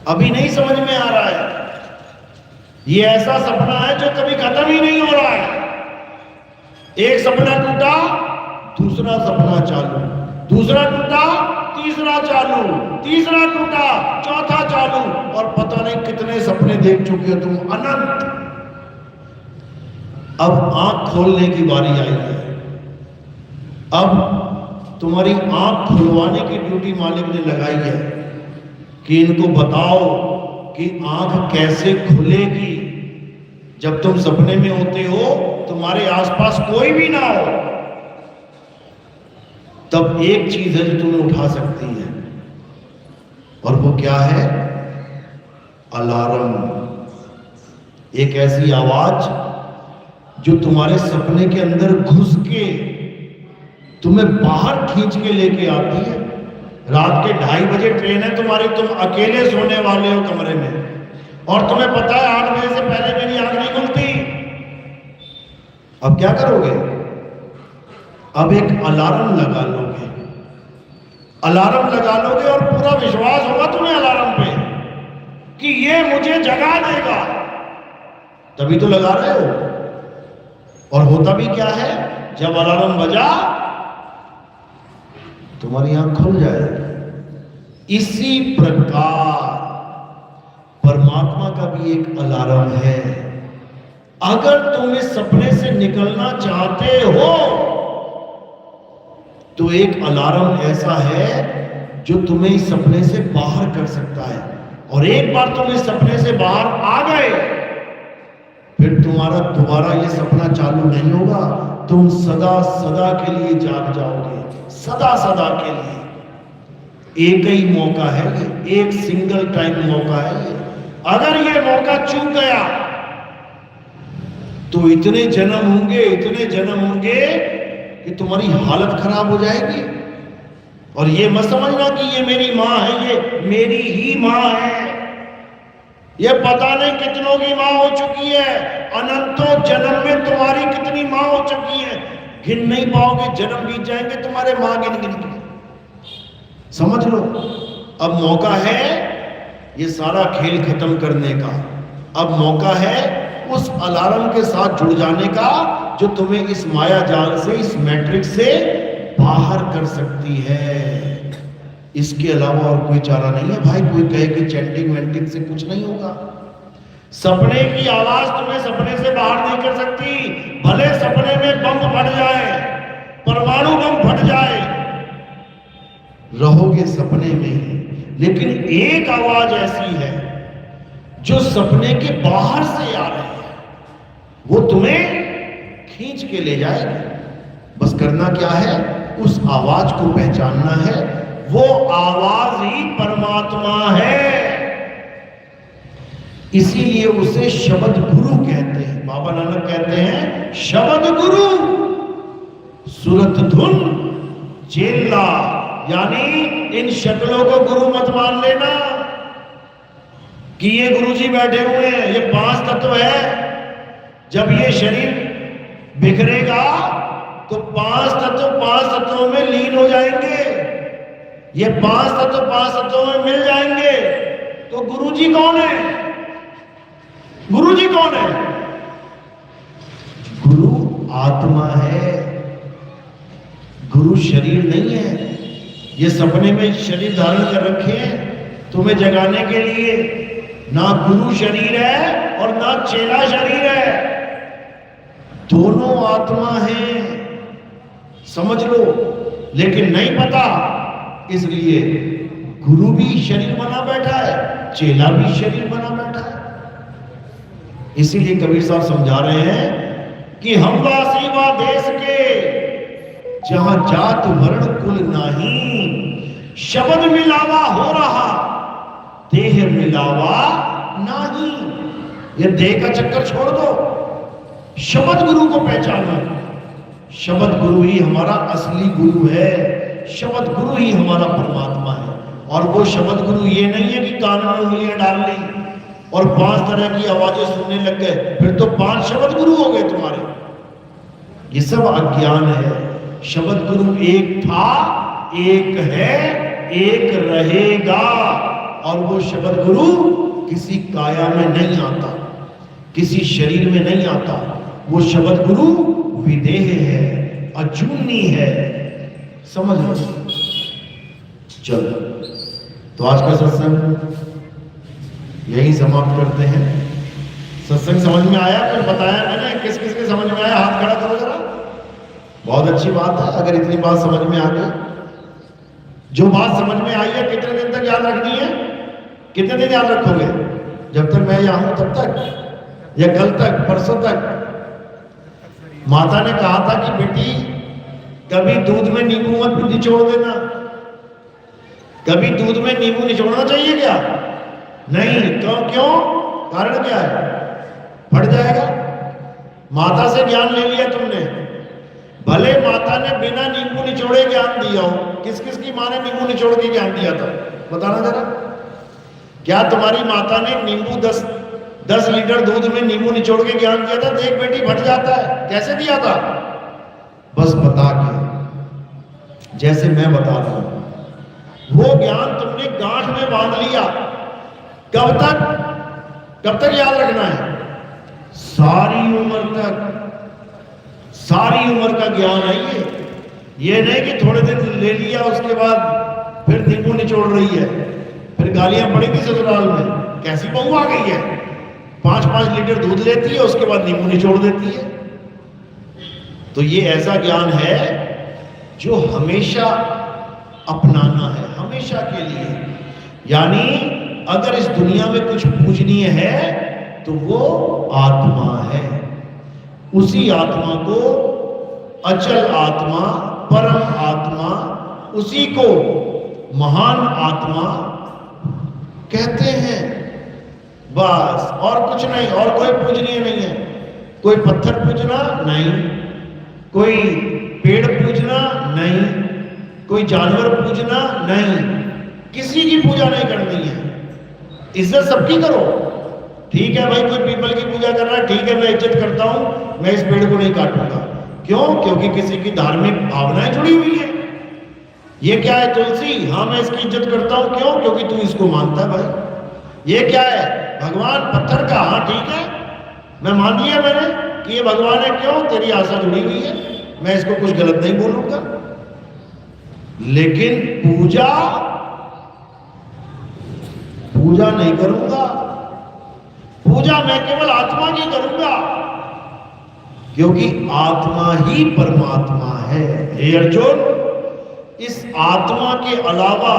अभी नहीं समझ में आ रहा है। ये ऐसा सपना है जो कभी खत्म ही नहीं हो रहा है। एक सपना टूटा, दूसरा सपना चालू, दूसरा टूटा, तीसरा चालू, तीसरा टूटा, चौथा चालू, और पता नहीं कितने सपने देख चुके हो तुम, अनंत। अब आंख खोलने की बारी आई है। अब तुम्हारी आंख खुलवाने की ड्यूटी मालिक ने लगाई है कि इनको बताओ कि आंख कैसे खुलेगी। जब तुम सपने में होते हो, तुम्हारे आसपास कोई भी ना हो, तब एक चीज है जो तुम्हें उठा सकती है, और वो क्या है? अलार्म। एक ऐसी आवाज जो तुम्हारे सपने के अंदर घुस के तुम्हें बाहर खींच के लेके आती है। रात के 2:30 बजे ट्रेन है तुम्हारी, तुम अकेले सोने वाले हो कमरे में, और तुम्हें पता है 8 बजे से पहले मेरी आंख नहीं खुलती। अब क्या करोगे? अब एक अलार्म लगा लोगे, अलार्म लगा लोगे, और पूरा विश्वास होगा तुम्हें अलार्म पे कि ये मुझे जगा देगा, तभी तो लगा रहे हो। और होता भी क्या है? जब अलार्म बजा तुम्हारी आंख खुल जाएगी। इसी प्रकार परमात्मा का भी एक अलार्म है। अगर तुम इस सपने से निकलना चाहते हो तो एक अलार्म ऐसा है जो तुम्हें इस सपने से बाहर कर सकता है। और एक बार तुम इस सपने से बाहर आ गए, फिर तुम्हारा दोबारा ये सपना चालू नहीं होगा। तुम सदा सदा के लिए जाग जाओगे, सदा सदा के लिए। एक ही मौका है ये, एक सिंगल टाइम मौका है ये। अगर ये मौका चूक गया तो इतने जन्म होंगे कि तुम्हारी हालत खराब हो जाएगी। और ये मत समझना कि ये मेरी माँ है, ये मेरी ही माँ है। ये पता नहीं कितनों की माँ हो चुकी है। अनंतों जन्म में तुम्हारी कितनी माँ हो चुकी है, गिन नहीं पाओगे। जन्म बीत जाएंगे तुम्हारे माँ गिन गिन के। समझ लो, अब मौका है ये सारा खेल खत्म करने का। अब मौका है उस अलार्म के साथ जुड़ जाने का जो तुम्हें इस माया जाल से, इस मैट्रिक्स से बाहर कर सकती है। इसके अलावा और कोई चारा नहीं है भाई। कोई कहे कि चैंटिंग वेंटिंग से कुछ नहीं होगा। सपने की आवाज तुम्हें सपने से बाहर नहीं कर सकती। भले सपने में बम फट जाए, परमाणु बम फट जाए, रहोगे सपने में ही। लेकिन एक आवाज ऐसी है जो सपने के बाहर से आ रही है, वो तुम्हें खींच के ले जाएगी। बस करना क्या है, उस आवाज को पहचानना है। वो आवाज ही परमात्मा है। इसीलिए उसे शब्द गुरु कहते हैं। बाबा नानक कहते हैं शब्द गुरु सुरत धुन चेला। यानी इन शक्लों को गुरु मत मान लेना कि ये गुरुजी बैठे हुए हैं, ये 5 तत्व है। जब ये शरीर बिखरेगा तो 5 तत्वों में लीन हो जाएंगे। ये 5 तत्वों में मिल जाएंगे। तो गुरुजी कौन है? गुरुजी कौन है? गुरु आत्मा है, गुरु शरीर नहीं है। ये सपने में शरीर धारण कर रखे हैं तुम्हें जगाने के लिए। ना गुरु शरीर है और ना चेला शरीर है, दोनों आत्मा है। समझ लो, लेकिन नहीं पता, इसलिए गुरु भी शरीर बना बैठा है, चेला भी शरीर बना बैठा है। इसीलिए कबीर साहब समझा रहे हैं कि हम वासी वा देश के जहां जात वर्ण कुल नहीं, शब्द मिलावा हो रहा देह मिलावा नहीं। ये देह का चक्कर छोड़ दो, शब्द गुरु को पहचानो। शब्द गुरु ही हमारा असली गुरु है, शब्द गुरु ही हमारा परमात्मा है। और वो शब्द गुरु ये नहीं है कि कान में उंगलियां डाल ली और 5 तरह की आवाजें सुनने लग गए, फिर तो 5 शब्द गुरु हो गए तुम्हारे। ये सब अज्ञान है। शब्द गुरु एक था, एक है, एक रहेगा। और वो शब्द गुरु किसी काया में नहीं आता, किसी शरीर में नहीं आता। वो शब्द गुरु विदेह है, अजूनी है। समझ लो। चलो, तो आज का सत्संग यही समाप्त करते हैं। सत्संग समझ में आया? कुछ बताया मैंने? किस किस के समझ में आया? हाथ खड़ा करो जरा। बहुत अच्छी बात है अगर इतनी बात समझ में आ गई। जो बात समझ में आई है कितने दिन तक याद रखनी है? कितने दिन याद रखोगे? जब तक मैं यहां हूं तब तक, या कल तक, परसों तक? माता ने कहा था कि बेटी कभी दूध में नींबू मत निचोड़ देना। कभी दूध में नींबू निचोड़ना चाहिए क्या? नहीं। क्यों? कारण क्या है? फट जाएगा। माता से ज्ञान ले लिया तुमने, भले माता ने बिना नींबू निचोड़े ज्ञान दिया हो। किस किस की माँ ने नींबू निचोड़ के ज्ञान दिया था? बताना जरा। क्या तुम्हारी माता ने नींबू 10 लीटर दूध में नींबू निचोड़ के ज्ञान दिया था? देख बेटी फट जाता है। कैसे दिया था? बस बता के, जैसे मैं बता रहा हूं। वो ज्ञान तुमने गांठ में बांध लिया। कब तक याद रखना है? सारी उम्र तक। सारी उम्र का ज्ञान है ये नहीं कि थोड़े दिन ले लिया उसके बाद फिर नींबू निचोड़ रही है, फिर गालियां पड़ी थी ससुराल में। कैसी बहू आ गई है, 5-5 लीटर दूध लेती है, उसके बाद नींबू निचोड़ देती है। तो ये ऐसा ज्ञान है जो हमेशा अपनाना है, हमेशा के लिए। यानी अगर इस दुनिया में कुछ पूजनीय है तो वो आत्मा है। उसी आत्मा को अचल आत्मा, परम आत्मा, उसी को महान आत्मा कहते हैं। बस और कुछ नहीं, और कोई पूजनीय नहीं है। कोई पत्थर पूजना नहीं, कोई पेड़ पूजना नहीं, कोई जानवर पूजना नहीं, किसी की पूजा नहीं करनी है। इज्जत सबकी करो, ठीक है भाई, कोई पीपल की पूजा कर रहा है, ठीक है, मैं इज्जत करता हूं, मैं इस पेड़ को नहीं काटूंगा। क्यों? क्योंकि किसी की धार्मिक भावनाएं जुड़ी हुई है। ये क्या है? तुलसी, हाँ मैं इसकी इज्जत करता हूं। क्यों? क्योंकि तू इसको मानता है भाई। ये क्या है? भगवान, पत्थर का, हाँ ठीक है, मैं मान लिया मैंने कि ये भगवान है। क्यों? तेरी आशा जुड़ी हुई है, मैं इसको कुछ गलत नहीं बोलूंगा। लेकिन पूजा नहीं करूंगा। पूजा मैं केवल आत्मा की करूंगा, क्योंकि आत्मा ही परमात्मा है। हे अर्जुन, इस आत्मा के अलावा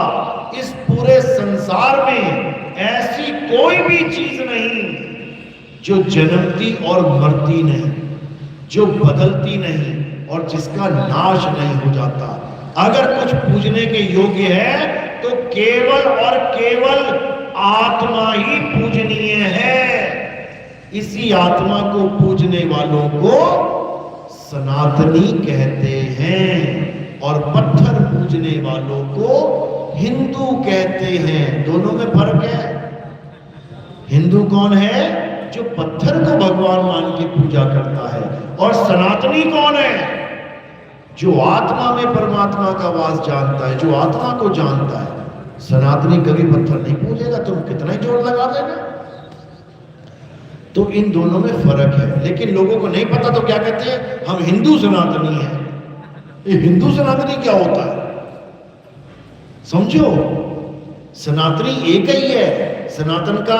इस पूरे संसार में ऐसी कोई भी चीज नहीं जो जन्मती और मरती नहीं, जो बदलती नहीं और जिसका नाश नहीं हो जाता। अगर कुछ पूजने के योग्य है तो केवल और केवल आत्मा ही पूजनीय है। इसी आत्मा को पूजने वालों को सनातनी कहते हैं और पत्थर पूजने वालों को हिंदू कहते हैं। दोनों में फर्क है। हिंदू कौन है? जो पत्थर को भगवान मान के पूजा करता है। और सनातनी कौन है? जो आत्मा में परमात्मा का वास जानता है, जो आत्मा को जानता है। सनातनी कभी पत्थर नहीं पूजेगा, तुम कितना ही जोर लगा देना। तो इन दोनों में फर्क है, लेकिन लोगों को नहीं पता तो क्या कहते हैं? हम हिंदू सनातनी हैं। ये हिंदू सनातनी क्या होता है समझो। सनातनी एक ही है। सनातन का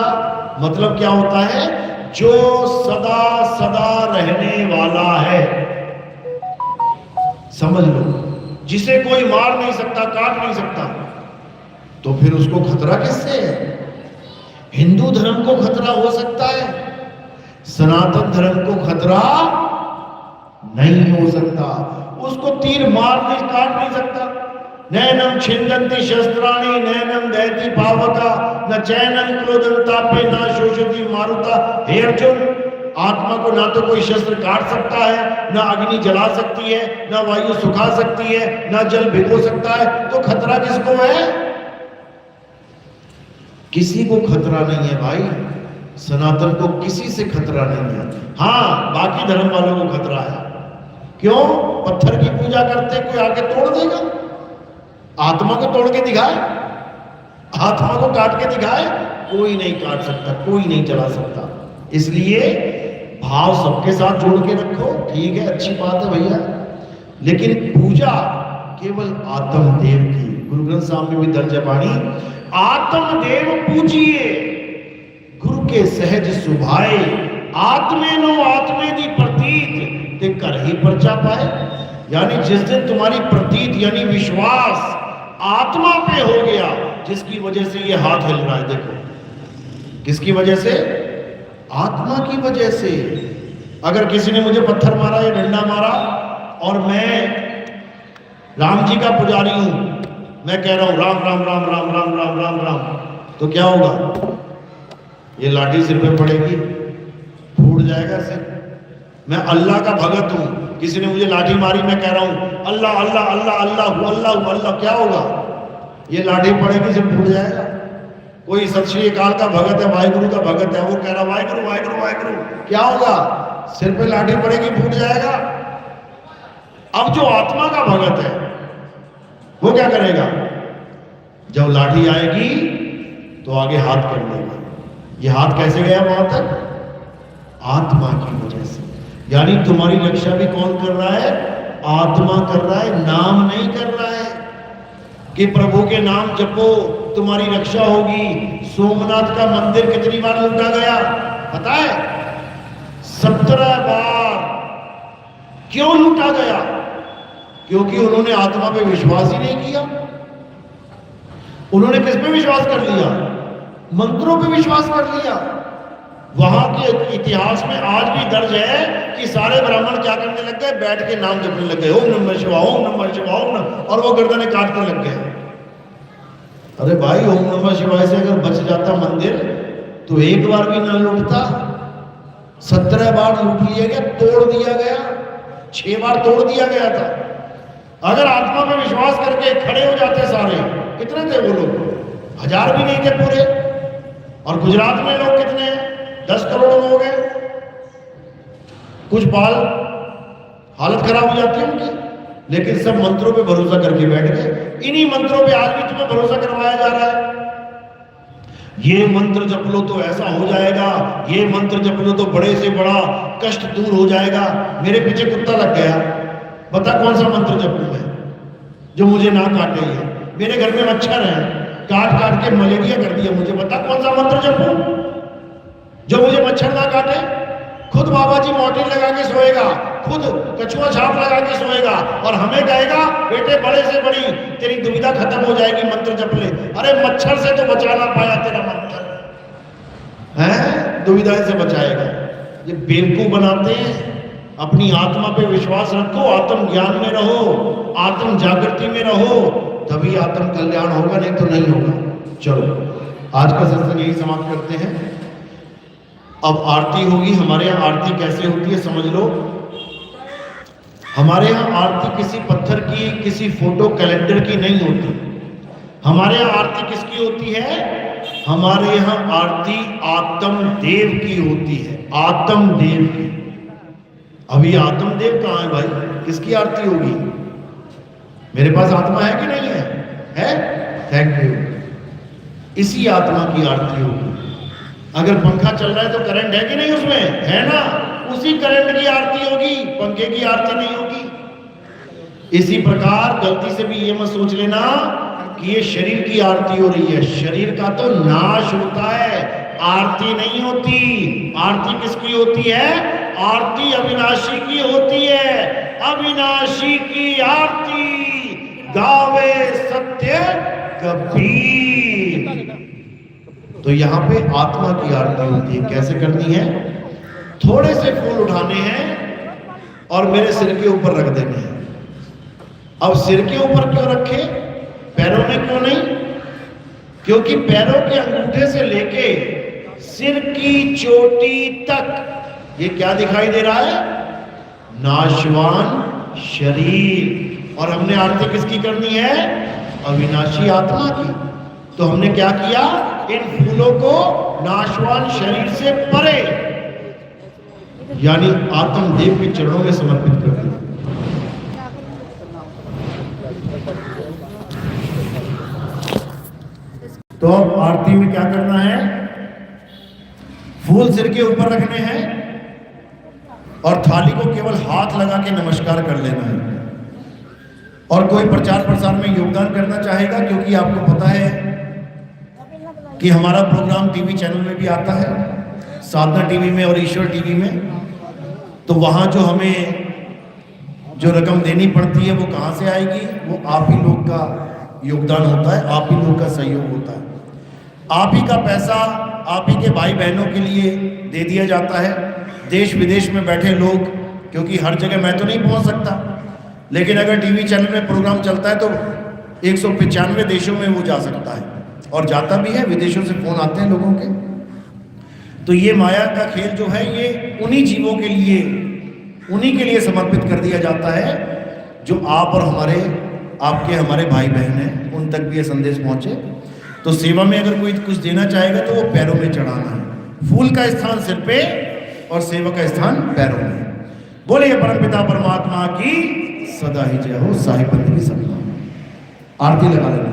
मतलब क्या होता है? जो सदा सदा रहने वाला है, समझ लो। जिसे कोई मार नहीं सकता, काट नहीं सकता, तो फिर उसको खतरा किससे है? हिंदू धर्म को खतरा हो सकता है, सनातन धर्म को खतरा नहीं हो सकता। उसको तीर मार नहीं, काट नहीं सकता। नैनम छिंदन्ति शस्त्राणि नैनम दहति पावका न चैनम क्रोधम तापे न शोषति मारुता। हे अर्जुन, आत्मा को ना तो कोई शस्त्र काट सकता है, ना अग्नि जला सकती है, ना वायु सुखा सकती है, ना जल भिगो सकता है। तो खतरा किसको है? किसी को खतरा नहीं है भाई। सनातन को किसी से खतरा नहीं है। हाँ, बाकी धर्म वालों को खतरा है। क्यों? पत्थर की पूजा करते कोई आके तोड़ देगा? आत्मा को तोड़ के दिखाए, आत्मा को काट के दिखाए? कोई नहीं काट सकता, कोई नहीं चला सकता। इसलिए भाव सबके साथ जोड़ के रखो, ठीक है, अच्छी बात है भैया। लेकिन पूजा केवल आत्मदेव की। गुरु ग्रंथ साहब में भी दर्ज है बाणी, आत्मदेव पूजिए गुरु के सहज सुभाए, आत्मे नो आत्मे दी प्रतीत ते कर ही परचा पाए। यानी जिस दिन तुम्हारी प्रतीत यानी विश्वास आत्मा पे हो गया, जिसकी वजह से ये हाथ हिल रहा है, देखो किसकी वजह से? आत्मा की वजह से। अगर किसी ने मुझे पत्थर मारा या डंडा मारा और मैं राम जी का पुजारी हूं, मैं कह रहा हूं राम राम राम राम राम राम राम राम, तो क्या होगा? ये लाठी सिर पे पड़ेगी, फूट जाएगा सिर। मैं अल्लाह का भगत हूं, किसी ने मुझे लाठी मारी, मैं कह रहा हूं अल्लाह अल्लाह अल्लाह अल्लाह अल्लाह अल्लाह, क्या होगा? ये लाठी पड़ेगी, सिर फूट जाएगा। कोई सत श्री अकाल का भगत है, वाहिगुरु का भगत है, वो कह रहा वाहिगुरु वाहिगुरु वाहिगुरु, क्या होगा? सिर पे लाठी पड़ेगी, फूट जाएगा। अब जो आत्मा का भगत है वो क्या करेगा? जब लाठी आएगी तो आगे हाथ कर लेगा। ये हाथ कैसे गया वहां तक? आत्मा की वजह से। यानी तुम्हारी रक्षा भी कौन कर रहा है? आत्मा कर रहा है, नाम नहीं कर रहा है कि प्रभु के नाम जपो तुम्हारी रक्षा होगी। सोमनाथ का मंदिर कितनी बार लूटा गया पता है? 17 बार। क्यों लूटा गया? क्योंकि उन्होंने आत्मा पे विश्वास ही नहीं किया। उन्होंने किस पे विश्वास कर लिया? मंत्रों पे विश्वास कर लिया। वहां के इतिहास में आज भी दर्ज है कि सारे ब्राह्मण क्या करने लग गए? बैठ के नाम जपने लग गए, ओम नमः शिवाय, ओम नमः शिवाय, ओम नमः, और वो गर्दने काटने लग गए। अरे भाई, ओम नमः शिवाय से अगर बच जाता मंदिर तो एक बार भी ना लूटता। 17 बार लूट लिया गया, तोड़ दिया गया। 6 बार तोड़ दिया गया था। अगर आत्मा पे विश्वास करके खड़े हो जाते सारे, कितने थे वो लोग? 1000 भी नहीं थे पूरे। और गुजरात में लोग कितने हैं? 10 करोड़ लोग हैं। कुछ बाल हालत खराब हो जाती है उनकी, लेकिन सब मंत्रों पे भरोसा करके बैठ गए। इन्हीं मंत्रों पे आज भी तुम्हें भरोसा करवाया जा रहा है। ये मंत्र जप लो तो ऐसा हो जाएगा, ये मंत्र जप लो तो बड़े से बड़ा कष्ट दूर हो जाएगा। मेरे पीछे कुत्ता लग गया, बता कौन सा मंत्र जपूं मैं जो मुझे ना काटे? मेरे घर में मच्छर है, काट काट के मलेरिया कर दिया मुझे, बता कौन सा मंत्र जपूं जो मुझे मच्छर ना काटे? खुद बाबा जी मॉर्टिन लगा के सोएगा, खुद कछुआ छाप लगा के सोएगा, और हमें कहेगा बेटे बड़े से बड़ी तेरी दुविधा खत्म हो जाएगी, मंत्र जप ले। अरे मच्छर से तो बचा ना पाया तेरा मंत्र है, दुविधा से बचाएगा। ये बेवकूफ बनाते हैं। अपनी आत्मा पे विश्वास रखो, आत्म ज्ञान में रहो, आत्म जागृति में रहो, तभी आत्म कल्याण होगा, नहीं तो नहीं होगा। चलो आज का सत्संग यही समाप्त करते हैं। अब आरती होगी। हमारे यहाँ आरती कैसे होती है समझ लो। हमारे यहाँ आरती किसी पत्थर की, किसी फोटो कैलेंडर की नहीं होती। हमारे यहाँ आरती किसकी होती है? हमारे यहाँ आरती आत्म देव की होती है, आत्म देव की। अभी आत्म देव कहाँ है भाई? किसकी आरती होगी? मेरे पास आत्मा है कि नहीं है? है? Thank you. इसी आत्मा की आरती होगी। अगर पंखा चल रहा है तो करंट है कि नहीं उसमें? है ना? उसी करंट की आरती होगी, पंखे की आरती नहीं होगी। इसी प्रकार गलती से भी ये मत सोच लेना कि ये शरीर की आरती हो रही है। शरीर का तो नाश होता है, आरती नहीं होती। आरती किसकी होती है? आरती अविनाशी की होती है। अविनाशी की आरती गावे सत्य कबीर। तो यहाँ पे आत्मा की आरती होती है। कैसे करनी है? थोड़े से फूल उठाने हैं और मेरे सिर के ऊपर रख देने हैं। अब सिर के ऊपर क्यों रखे, पैरों में क्यों नहीं? क्योंकि पैरों के अंगूठे से लेके सिर की चोटी तक ये क्या दिखाई दे रहा है? नाशवान शरीर। और हमने आरती किसकी करनी है? अविनाशी आत्मा की। तो हमने क्या किया? इन फूलों को नाशवान शरीर से परे, यानी आत्मदेव के चरणों में समर्पित कर दिया। तो अब आरती में क्या करना है? फूल सिर के ऊपर रखने हैं और थाली को केवल हाथ लगा के नमस्कार कर लेना है। और कोई प्रचार प्रसार में योगदान करना चाहेगा, क्योंकि आपको पता है कि हमारा प्रोग्राम टीवी चैनल में भी आता है, साधना टीवी में और ईश्वर टीवी में। तो वहाँ जो हमें जो रकम देनी पड़ती है वो कहाँ से आएगी? वो आप ही लोग का योगदान होता है, आप ही लोग का सहयोग होता है। आप ही का पैसा आप ही के भाई बहनों के लिए दे दिया जाता है। देश विदेश में बैठे लोग, क्योंकि हर जगह मैं तो नहीं पहुँच सकता, लेकिन अगर टीवी चैनल में प्रोग्राम चलता है तो 195 देशों में वो जा सकता है, और जाता भी है। विदेशों से फोन आते हैं लोगों के। तो ये माया का खेल जो है ये उन्हीं जीवों के लिए, उन्हीं के लिए समर्पित कर दिया जाता है जो आप और आपके हमारे भाई बहन हैं, उन तक भी ये संदेश पहुंचे। तो सेवा में अगर कोई कुछ देना चाहेगा तो वो पैरों में चढ़ाना है। फूल का स्थान सिर पे और सेवा का स्थान पैरों में। बोलिए परमपिता परमात्मा की सदा ही जय हो। साहिब बंद की सदा आरती लगा लेना।